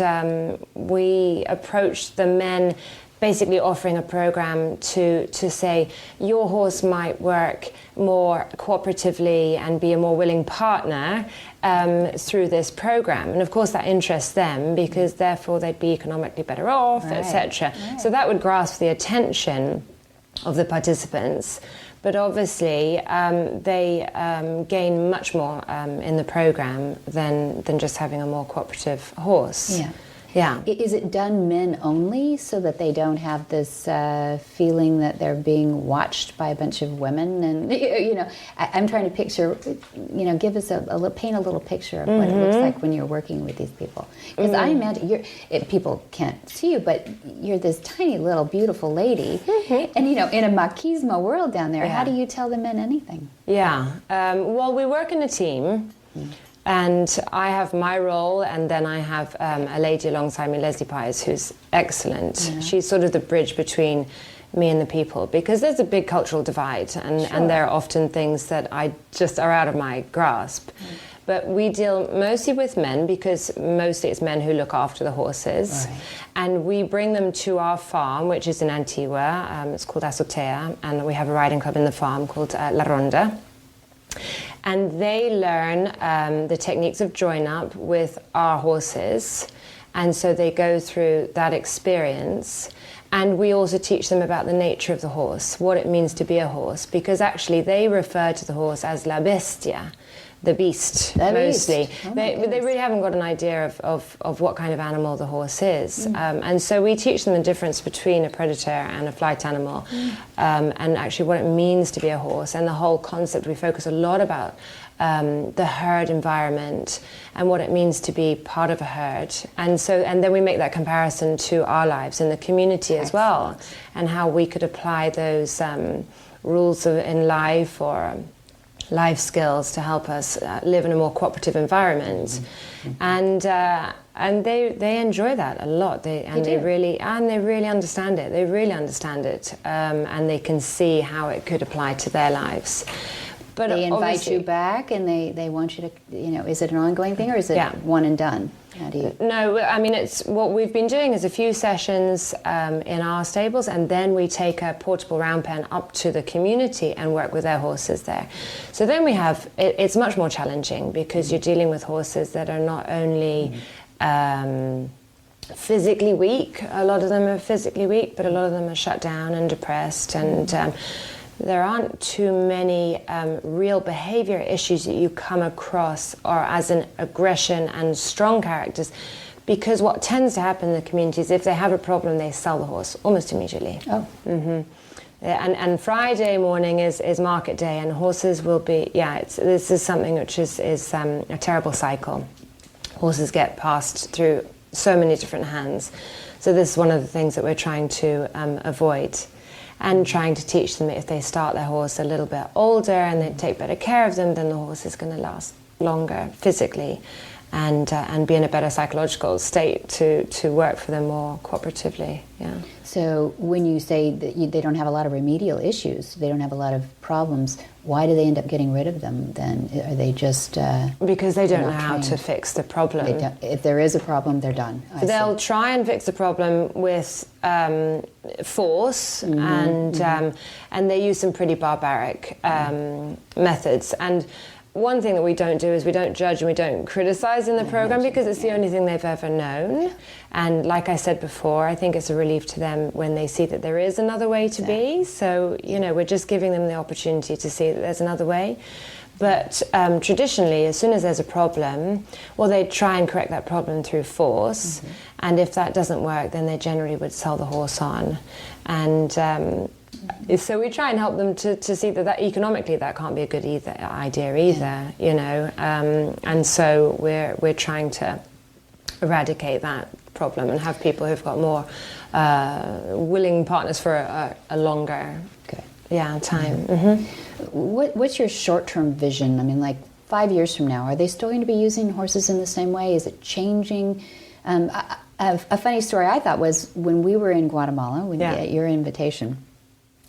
we approached the men basically offering a program to say your horse might work more cooperatively and be a more willing partner through this program. And of course that interests them because therefore they'd be economically better off, etc. Right. So that would grasp the attention of the participants. But obviously they gain much more in the program than just having a more cooperative horse. Yeah. Yeah. Is it done men only so that they don't have this feeling that they're being watched by a bunch of women? And I'm trying to picture, give us paint a little picture of what it looks like when you're working with these people. Because I imagine people can't see you, but you're this tiny little beautiful lady, and in a machismo world down there, how do you tell the men anything? Yeah. Well, we work in a team. And I have my role, and then I have a lady alongside me, Leslie Pies, who's excellent. Yeah. She's sort of the bridge between me and the people, because there's a big cultural divide, and there are often things that I just are out of my grasp. But we deal mostly with men, because mostly it's men who look after the horses. Right. And we bring them to our farm, which is in Antigua. It's called Azotea, and we have a riding club in the farm called La Ronda. And they learn the techniques of join-up with our horses. And so they go through that experience. And we also teach them about the nature of the horse, what it means to be a horse. Because actually they refer to the horse as la bestia, the beast, mostly. Oh, they really haven't got an idea of what kind of animal the horse is. And so we teach them the difference between a predator and a flight animal, and actually what it means to be a horse. And the whole concept, we focus a lot about the herd environment and what it means to be part of a herd. And then we make that comparison to our lives in the community as well, and how we could apply those rules in life or life skills to help us live in a more cooperative environment. And they enjoy that a lot. They really understand it. They really understand it, and they can see how it could apply to their lives. But they invite you back, and they want you to, is it an ongoing thing, or is it one and done? How do you? No, I mean, it's what we've been doing is a few sessions in our stables, and then we take a portable round pen up to the community and work with their horses there. So then we have, it's much more challenging, because you're dealing with horses that are not only physically weak, a lot of them are physically weak, but a lot of them are shut down and depressed, and there aren't too many real behavior issues that you come across, or as an aggression and strong characters, because what tends to happen in the community is if they have a problem, they sell the horse almost immediately. And Friday morning is market day, and horses will be, this is something which is a terrible cycle. Horses get passed through so many different hands. So this is one of the things that we're trying to avoid. And trying to teach them that if they start their horse a little bit older and they take better care of them, then the horse is going to last longer physically, and be in a better psychological state to work for them more cooperatively. Yeah. So when you say that they don't have a lot of remedial issues, they don't have a lot of problems, why do they end up getting rid of them then? Are they just... because they don't know how to fix the problem. If there is a problem, they're done. They'll try and fix the problem with force, and they use some pretty barbaric methods. And one thing that we don't do is we don't judge and we don't criticize in the program, because it's the only thing they've ever known. And like I said before, I think it's a relief to them when they see that there is another way to be. So, we're just giving them the opportunity to see that there's another way. But traditionally, as soon as there's a problem, well, they try and correct that problem through force. And if that doesn't work, then they generally would sell the horse on. And so we try and help them to see that economically that can't be a good idea either, and so we're trying to eradicate that problem and have people who've got more willing partners for a longer time. What's your short-term vision? I mean, like 5 years from now, are they still going to be using horses in the same way? Is it changing? A funny story I thought was when we were in Guatemala, at your invitation,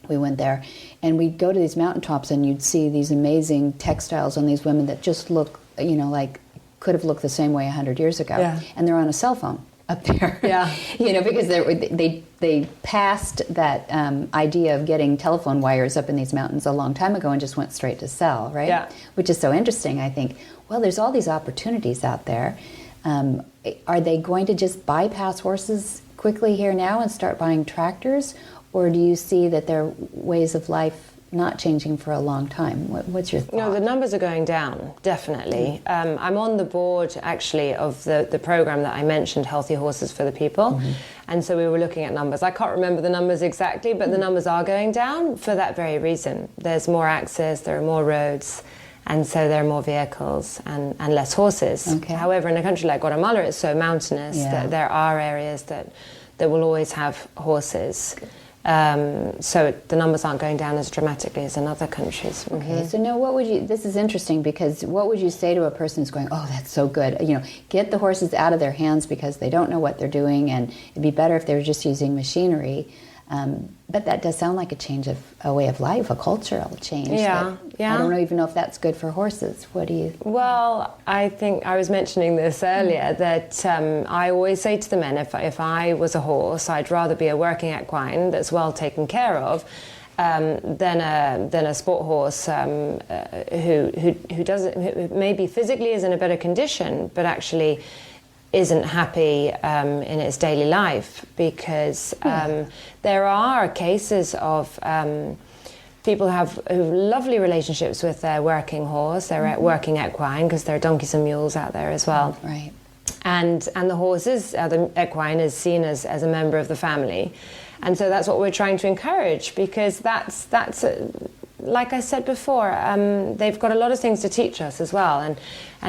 we went there, and we'd go to these mountaintops, and you'd see these amazing textiles on these women that just look, like could have looked the same way 100 years ago. Yeah. And they're on a cell phone up there. Yeah. Because they passed that idea of getting telephone wires up in these mountains a long time ago and just went straight to cell, right? Yeah. Which is so interesting. I think, well, there's all these opportunities out there. Are they going to just bypass horses quickly here now and start buying tractors? Or do you see that their ways of life not changing for a long time? What's your thought? No, the numbers are going down, definitely. I'm on the board, actually, of the program that I mentioned, Healthy Horses for the People. And so we were looking at numbers. I can't remember the numbers exactly, but the numbers are going down for that very reason. There's more access, there are more roads, and so there are more vehicles and less horses. Okay. However, in a country like Guatemala, it's so mountainous that there are areas that will always have horses. So the numbers aren't going down as dramatically as in other countries. Okay, so now this is interesting, because what would you say to a person who's going, oh, that's so good, get the horses out of their hands because they don't know what they're doing, and it'd be better if they were just using machinery. But that does sound like a way of life, a cultural change. Yeah. I don't even know if that's good for horses. What do you think? Well, I think I was mentioning this earlier, that I always say to the men, if I was a horse, I'd rather be a working equine that's well taken care of than a sport horse who maybe physically is in a better condition, but actually isn't happy in its daily life, because there are cases of people who have lovely relationships with their working horse, their working equine, because there are donkeys and mules out there as well. Right. And the horses, the equine is seen as a member of the family. And so that's what we're trying to encourage, because that's like I said before, they've got a lot of things to teach us as well, and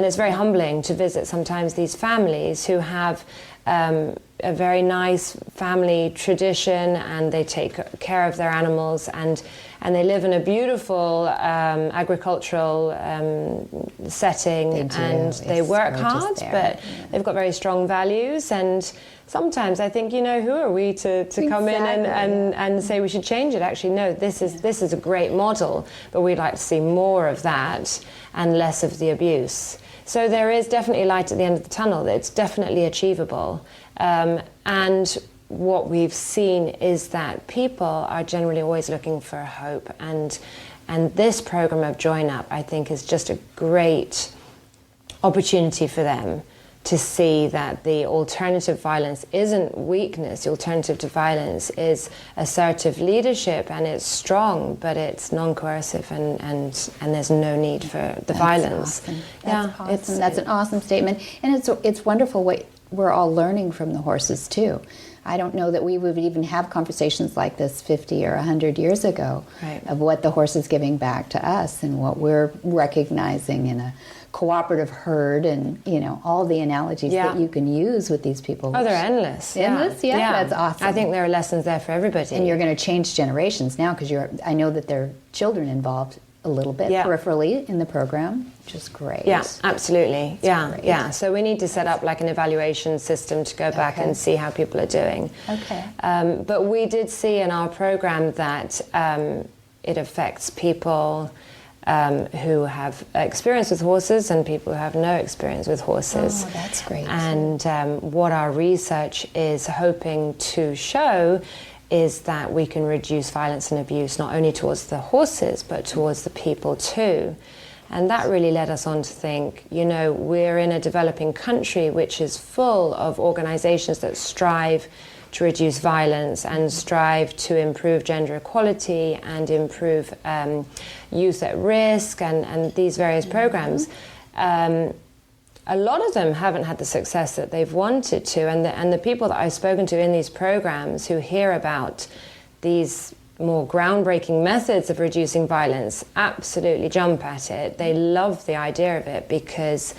it's very humbling to visit sometimes these families who have a very nice family tradition, and they take care of their animals, and they live in a beautiful agricultural setting, they work hard, but they've got very strong values. And sometimes I think, who are we to come in and say we should change it? Actually, no, this is a great model, but we'd like to see more of that and less of the abuse. So there is definitely light at the end of the tunnel. It's definitely achievable. And what we've seen is that people are generally always looking for hope. And this program of Join Up, I think, is just a great opportunity for them to see that the alternative violence isn't weakness. The alternative to violence is assertive leadership, and it's strong, but it's non-coercive, and there's no need for the violence. Awesome. That's awesome. That's an awesome statement. And it's wonderful what we're all learning from the horses too. I don't know that we would even have conversations like this 50 or 100 years ago, right, of what the horse is giving back to us and what we're recognizing in a cooperative herd, and all the analogies that you can use with these people. Oh, they're endless. Endless, yeah. That's awesome. I think there are lessons there for everybody. And you're going to change generations now, because I know that there are children involved a little bit peripherally in the program, which is great. Yeah, absolutely. Yeah. So we need to set up like an evaluation system to go back and see how people are doing. Okay. But we did see in our program that it affects people who have experience with horses and people who have no experience with horses. Oh, that's great. And what our research is hoping to show is that we can reduce violence and abuse not only towards the horses but towards the people too. And that really led us on to think, we're in a developing country which is full of organizations that strive to reduce violence and strive to improve gender equality and improve youth at risk and these various programs. A lot of them haven't had the success that they've wanted to, and the people that I've spoken to in these programs who hear about these more groundbreaking methods of reducing violence absolutely jump at it. They love the idea of it because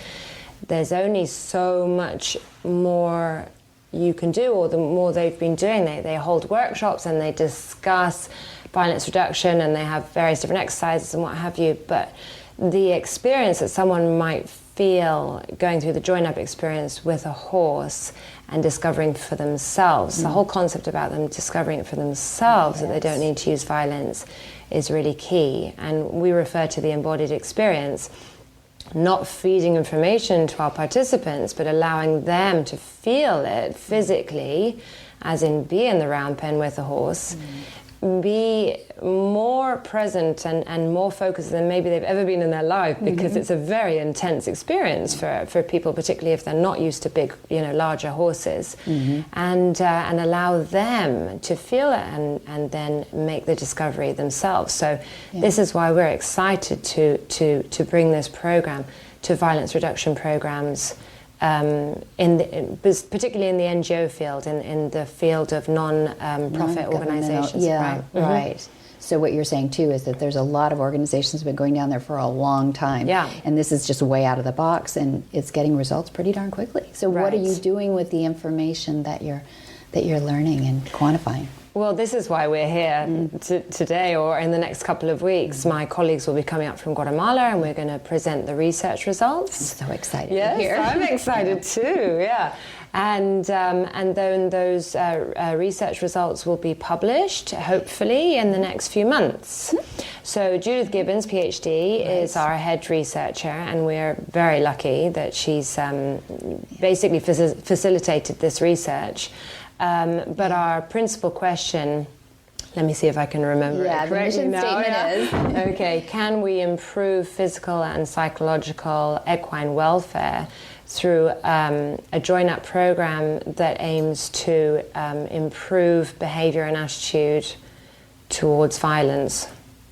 there's only so much more you can do, or the more they've been doing. They hold workshops and they discuss violence reduction and they have various different exercises and what have you, but the experience that someone might feel going through the join-up experience with a horse and discovering for themselves, the whole concept about them discovering it for themselves, that they don't need to use violence, is really key. And we refer to the embodied experience, not feeding information to our participants, but allowing them to feel it physically, as in be in the round pen with a horse, be more present and more focused than maybe they've ever been in their life, because it's a very intense experience for people, particularly if they're not used to big, larger horses, and allow them to feel it and then make the discovery themselves. So this is why we're excited to bring this program to violence reduction programs, particularly in the NGO field, in the field of non-profit organizations. Right. So what you're saying too is that there's a lot of organizations that have been going down there for a long time. Yeah. And this is just way out of the box, and it's getting results pretty darn quickly. So what are you doing with the information that you're learning and quantifying? Well, this is why we're here today, or in the next couple of weeks. My colleagues will be coming up from Guatemala and we're going to present the research results. I'm so excited to hear. I'm excited too, yeah. And then those research results will be published, hopefully, in the next few months. So Judith Gibbons, PhD, is our head researcher, and we're very lucky that she's basically facilitated this research. But our principal question, let me see if I can remember it correctly. The mission statement is... Okay, can we improve physical and psychological equine welfare through a join-up program that aims to improve behavior and attitude towards violence?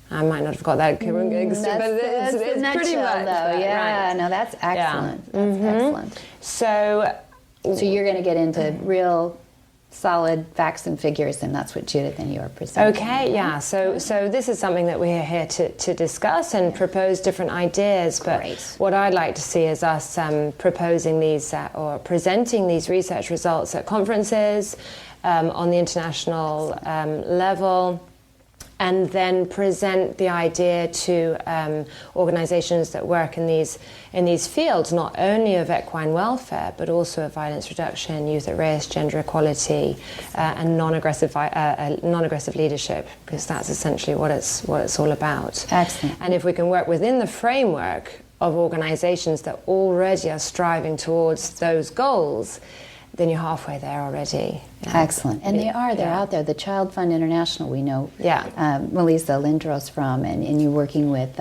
I might not have got that but it's pretty much though. Right. No, that's excellent. That's excellent. So you're going to get into real solid facts and figures, and that's what Judith and you are presenting. Okay, yeah. So this is something that we're here to discuss and propose different ideas. But what I'd like to see is us proposing these or presenting these research results at conferences on the international level, and then present the idea to organizations that work in these fields, not only of equine welfare, but also of violence reduction, youth at risk, gender equality, and non-aggressive leadership, because that's essentially what it's all about. Excellent. And if we can work within the framework of organizations that already are striving towards those goals, then you're halfway there already. Yeah. Excellent. And they're out there. The Child Fund International, we know Melissa Lindros from, and you're working with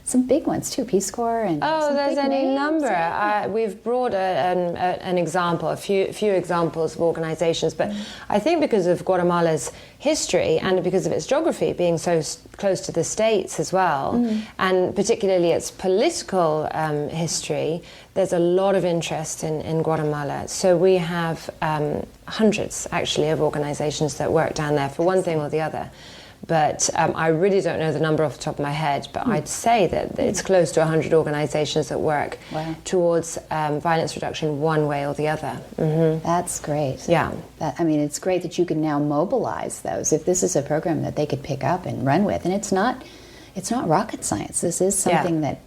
some big ones too, Peace Corps and there's any number. We've brought an example, a few examples of organizations, but I think because of Guatemala's history and because of its geography being so close to the States as well, and particularly its political history, there's a lot of interest in Guatemala. So we have hundreds, actually, of organizations that work down there for one thing or the other. But I really don't know the number off the top of my head, but I'd say that it's close to 100 organizations that work towards violence reduction one way or the other. That's great. Yeah. It's great that you can now mobilize those. If this is a program that they could pick up and run with, and it's not it's not rocket science. This is something that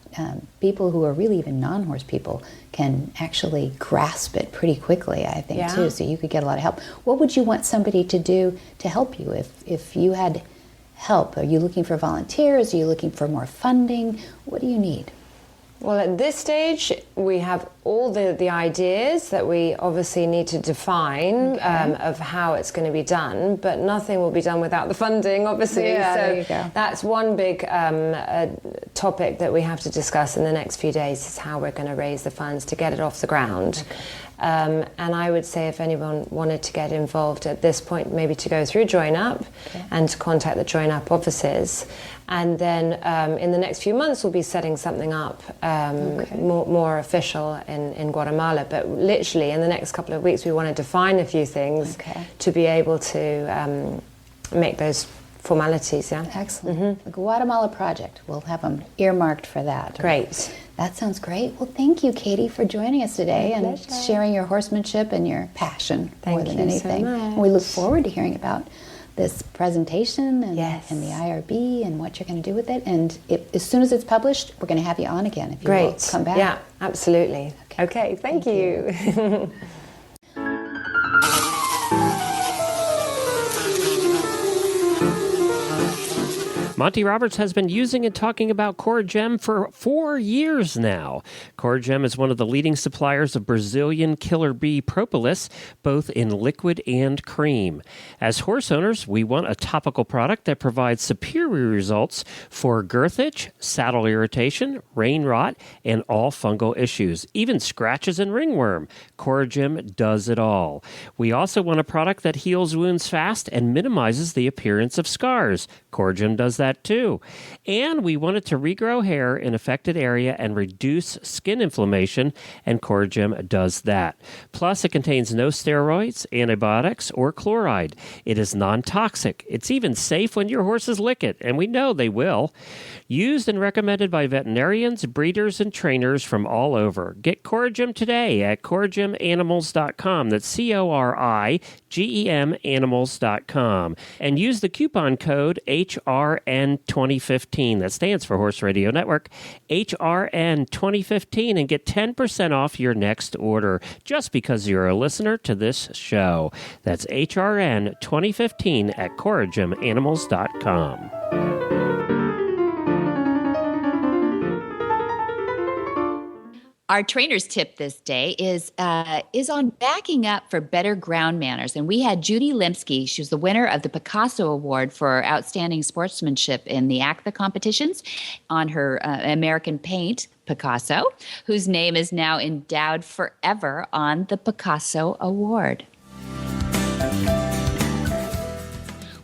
people who are really even non-horse people can actually grasp it pretty quickly, I think, too. So you could get a lot of help. What would you want somebody to do to help you if you had help? Are you looking for volunteers? Are you looking for more funding? What do you need? Well, at this stage, we have all the ideas that we obviously need to define of how it's going to be done, but nothing will be done without the funding, obviously. Yeah, so there you go. That's one big topic that we have to discuss in the next few days, is how we're going to raise the funds to get it off the ground. And I would say if anyone wanted to get involved at this point, maybe to go through Join Up and to contact the Join Up offices. And then in the next few months, we'll be setting something up more official in Guatemala. But literally in the next couple of weeks, we want to define a few things to be able to make those formalities. Excellent. The Guatemala Project. We'll have them earmarked for that. Great. That sounds great. Well, thank you, Katie, for joining us today and sharing your horsemanship and your passion more than anything. So much. And we look forward to hearing about this presentation and the IRB and what you're going to do with it. And as soon as it's published, we're going to have you on again if you will come back. Yeah, absolutely. Okay, thank you. Monty Roberts has been using and talking about CoraGem for 4 years now. CoraGem is one of the leading suppliers of Brazilian killer bee propolis, both in liquid and cream. As horse owners, we want a topical product that provides superior results for girth itch, saddle irritation, rein rot, and all fungal issues, even scratches and ringworm. CoraGem does it all. We also want a product that heals wounds fast and minimizes the appearance of scars. CoraGem does that too. And we want it to regrow hair in affected area and reduce skin inflammation, and CoraGem does that. Plus, it contains no steroids, antibiotics, or chloride. It is non-toxic. It's even safe when your horses lick it, and we know they will. Used and recommended by veterinarians, breeders, and trainers from all over. Get CoraGem today at CoraGemAnimals.com. That's CORIGEM Animals.com. And use the coupon code HRN2015. That stands for Horse Radio Network. HRN2015, and get 10% off your next order just because you're a listener to this show. That's HRN2015 at CoraGemAnimals.com. Our trainer's tip this day is on backing up for better ground manners. And we had Judy Limsky. She was the winner of the Picasso Award for outstanding sportsmanship in the ACTA competitions on her American Paint Picasso, whose name is now endowed forever on the Picasso Award.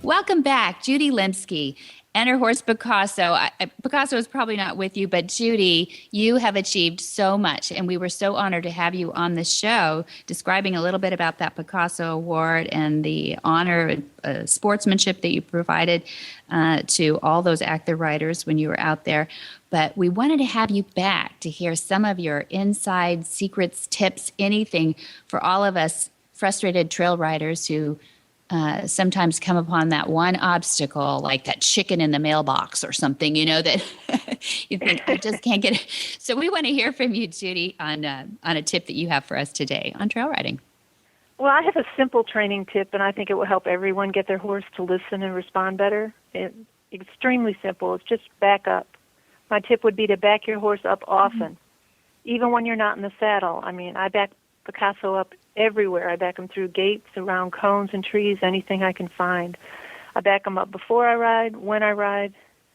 Welcome back, Judy Limsky. And her horse, Picasso. Picasso is probably not with you, but Judy, you have achieved so much. And we were so honored to have you on the show describing a little bit about that Picasso Award and the honor sportsmanship that you provided to all those active riders when you were out there. But we wanted to have you back to hear some of your inside secrets, tips, anything for all of us frustrated trail riders who sometimes come upon that one obstacle, like that chicken in the mailbox or something, you know, that you think, I just can't get it. So we want to hear from you, Judy, on a tip that you have for us today on trail riding. Well, I have a simple training tip, and I think it will help everyone get their horse to listen and respond better. It's extremely simple. It's just back up. My tip would be to back your horse up often, even when you're not in the saddle. I mean, I back Picasso up everywhere. I back them through gates, around cones and trees, anything I can find. I back them up before I ride, when I ride,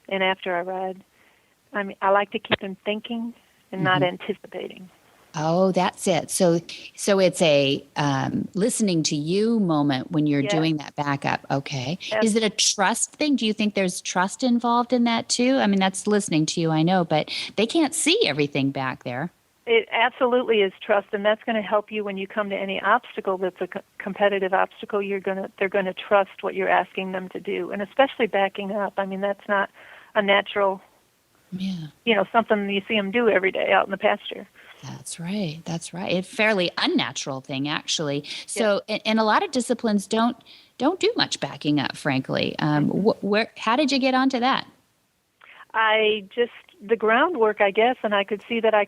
and after I ride. I mean, I like to keep him thinking and not anticipating. Oh, that's it. So it's a listening to you moment when you're doing that backup. Okay. Yes. Is it a trust thing? Do you think there's trust involved in that too? I mean, that's listening to you, I know, but they can't see everything back there. It absolutely is trust, and that's going to help you when you come to any obstacle that's a competitive obstacle. They're going to trust what you're asking them to do, and especially backing up. I mean, that's not a natural, something you see them do every day out in the pasture. That's right. That's right. It's a fairly unnatural thing, actually. So, and a lot of disciplines don't do much backing up, frankly. How did you get onto that? the groundwork, I guess, and I could see that I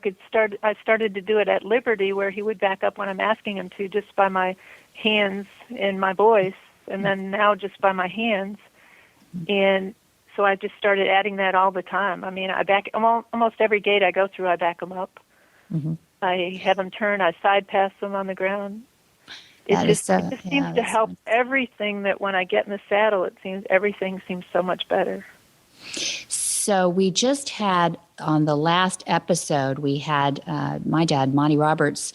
started to do it at Liberty, where he would back up when I'm asking him to, just by my hands and my voice, and then now just by my hands. And so I just started adding that all the time. I mean, almost every gate I go through, I back them up. Mm-hmm. I have them turn, I side pass them on the ground. It just seems to help everything, that when I get in the saddle, everything seems so much better. So we just had, on the last episode, we had my dad, Monty Roberts,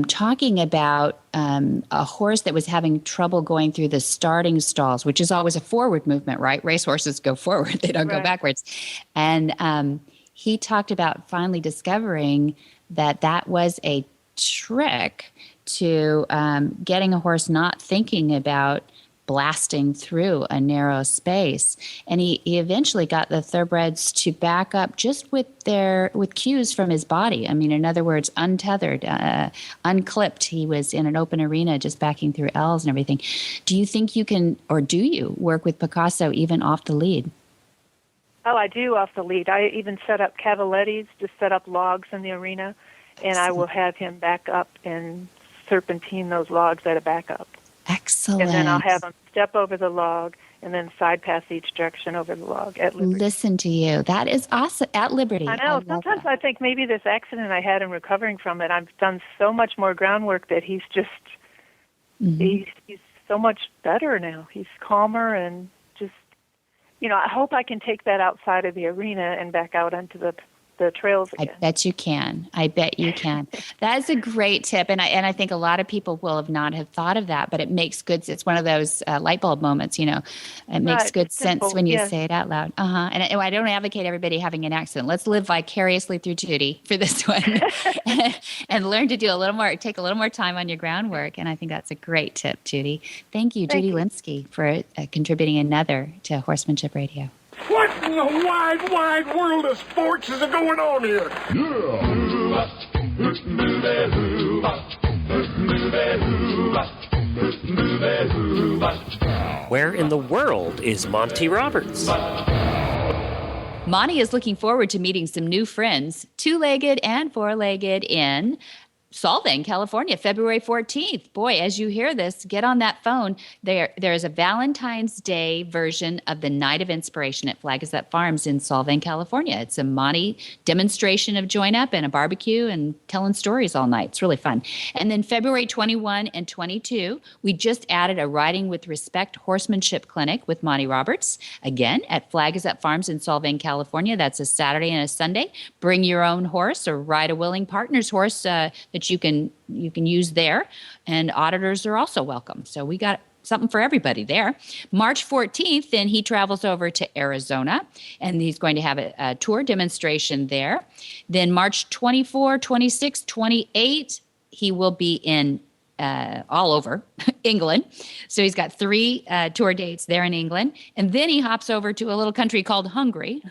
talking about a horse that was having trouble going through the starting stalls, which is always a forward movement, right? Racehorses go forward. They don't go backwards. And he talked about finally discovering that was a trick to getting a horse not thinking about blasting through a narrow space. And he eventually got the thoroughbreds to back up just with cues from his body. I mean, in other words, untethered, unclipped. He was in an open arena just backing through L's and everything. Do you think you can, or do you, work with Picasso even off the lead? Oh, I do off the lead. I even set up cavalettis, just set up logs in the arena, and I will have him back up and serpentine those logs at a backup. Excellent. And then I'll have him step over the log and then side pass each direction over the log at Liberty. Listen to you. That is awesome. At Liberty. I know. Sometimes I think maybe this accident I had in recovering from it, I've done so much more groundwork that he's just, he's so much better now. He's calmer and just, I hope I can take that outside of the arena and back out onto the trails again. I bet you can. That is a great tip, and I think a lot of people will not have thought of that, but it makes good. It's one of those light bulb moments, It makes good sense when you say it out loud. And I don't advocate everybody having an accident. Let's live vicariously through Judy for this one, and learn to do take a little more time on your groundwork. And I think that's a great tip, Judy. Thank you, Judy Linsky, for contributing another to Horsemanship Radio. What in the wide, wide world of sports is going on here? Where in the world is Monty Roberts? Monty is looking forward to meeting some new friends, two-legged and four-legged, in Solvang, California, February 14th. Boy, as you hear this, get on that phone. There is a Valentine's Day version of the Night of Inspiration at Flag Gazette Farms in Solvang, California. It's a Monty demonstration of join up and a barbecue and telling stories all night. It's really fun. And then February 21 and 22, we just added a Riding with Respect Horsemanship Clinic with Monty Roberts, again at Flag Gazette Farms in Solvang, California. That's a Saturday and a Sunday. Bring your own horse or ride a willing partner's horse that you can use there, and auditors are also welcome. So we got something for everybody there. March 14th, then he travels over to Arizona, and he's going to have a tour demonstration there. Then March 24, 26, 28, he will be in all over England. So he's got 3 tour dates there in England. And then he hops over to a little country called Hungary.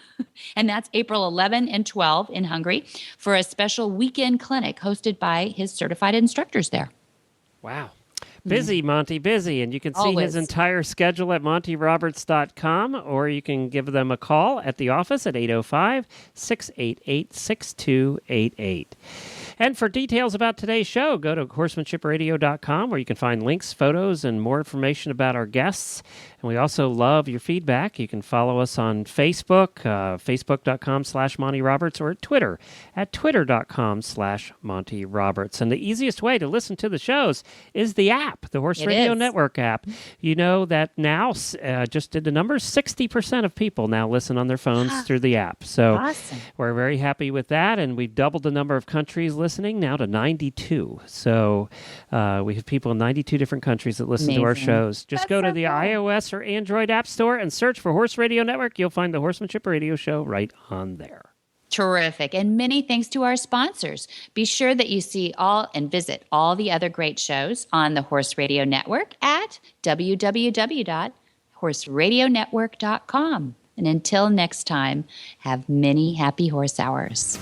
And that's April 11 and 12 in Hungary for a special weekend clinic hosted by his certified instructors there. Wow. Busy, Monty, busy. And you can see his entire schedule at montyroberts.com, or you can give them a call at the office at 805-688-6288. And for details about today's show, go to horsemanshipradio.com, where you can find links, photos, and more information about our guests. And we also love your feedback. You can follow us on Facebook, facebook.com/Monty Roberts, or at Twitter at twitter.com/Monty Roberts. And the easiest way to listen to the shows is the app, the Horse Radio Network app. You know that now, just did the numbers, 60% of people now listen on their phones through the app. So awesome. We're very happy with that, and we've doubled the number of countries listening now to 92. So we have people in 92 different countries that listen to our shows. Just go to the iOS or Android App Store and search for Horse Radio Network. You'll find the Horsemanship Radio Show right on there. Terrific. And many thanks to our sponsors. Be sure that you see all and visit all the other great shows on the Horse Radio Network at www.horseradionetwork.com. And until next time, have many happy horse hours.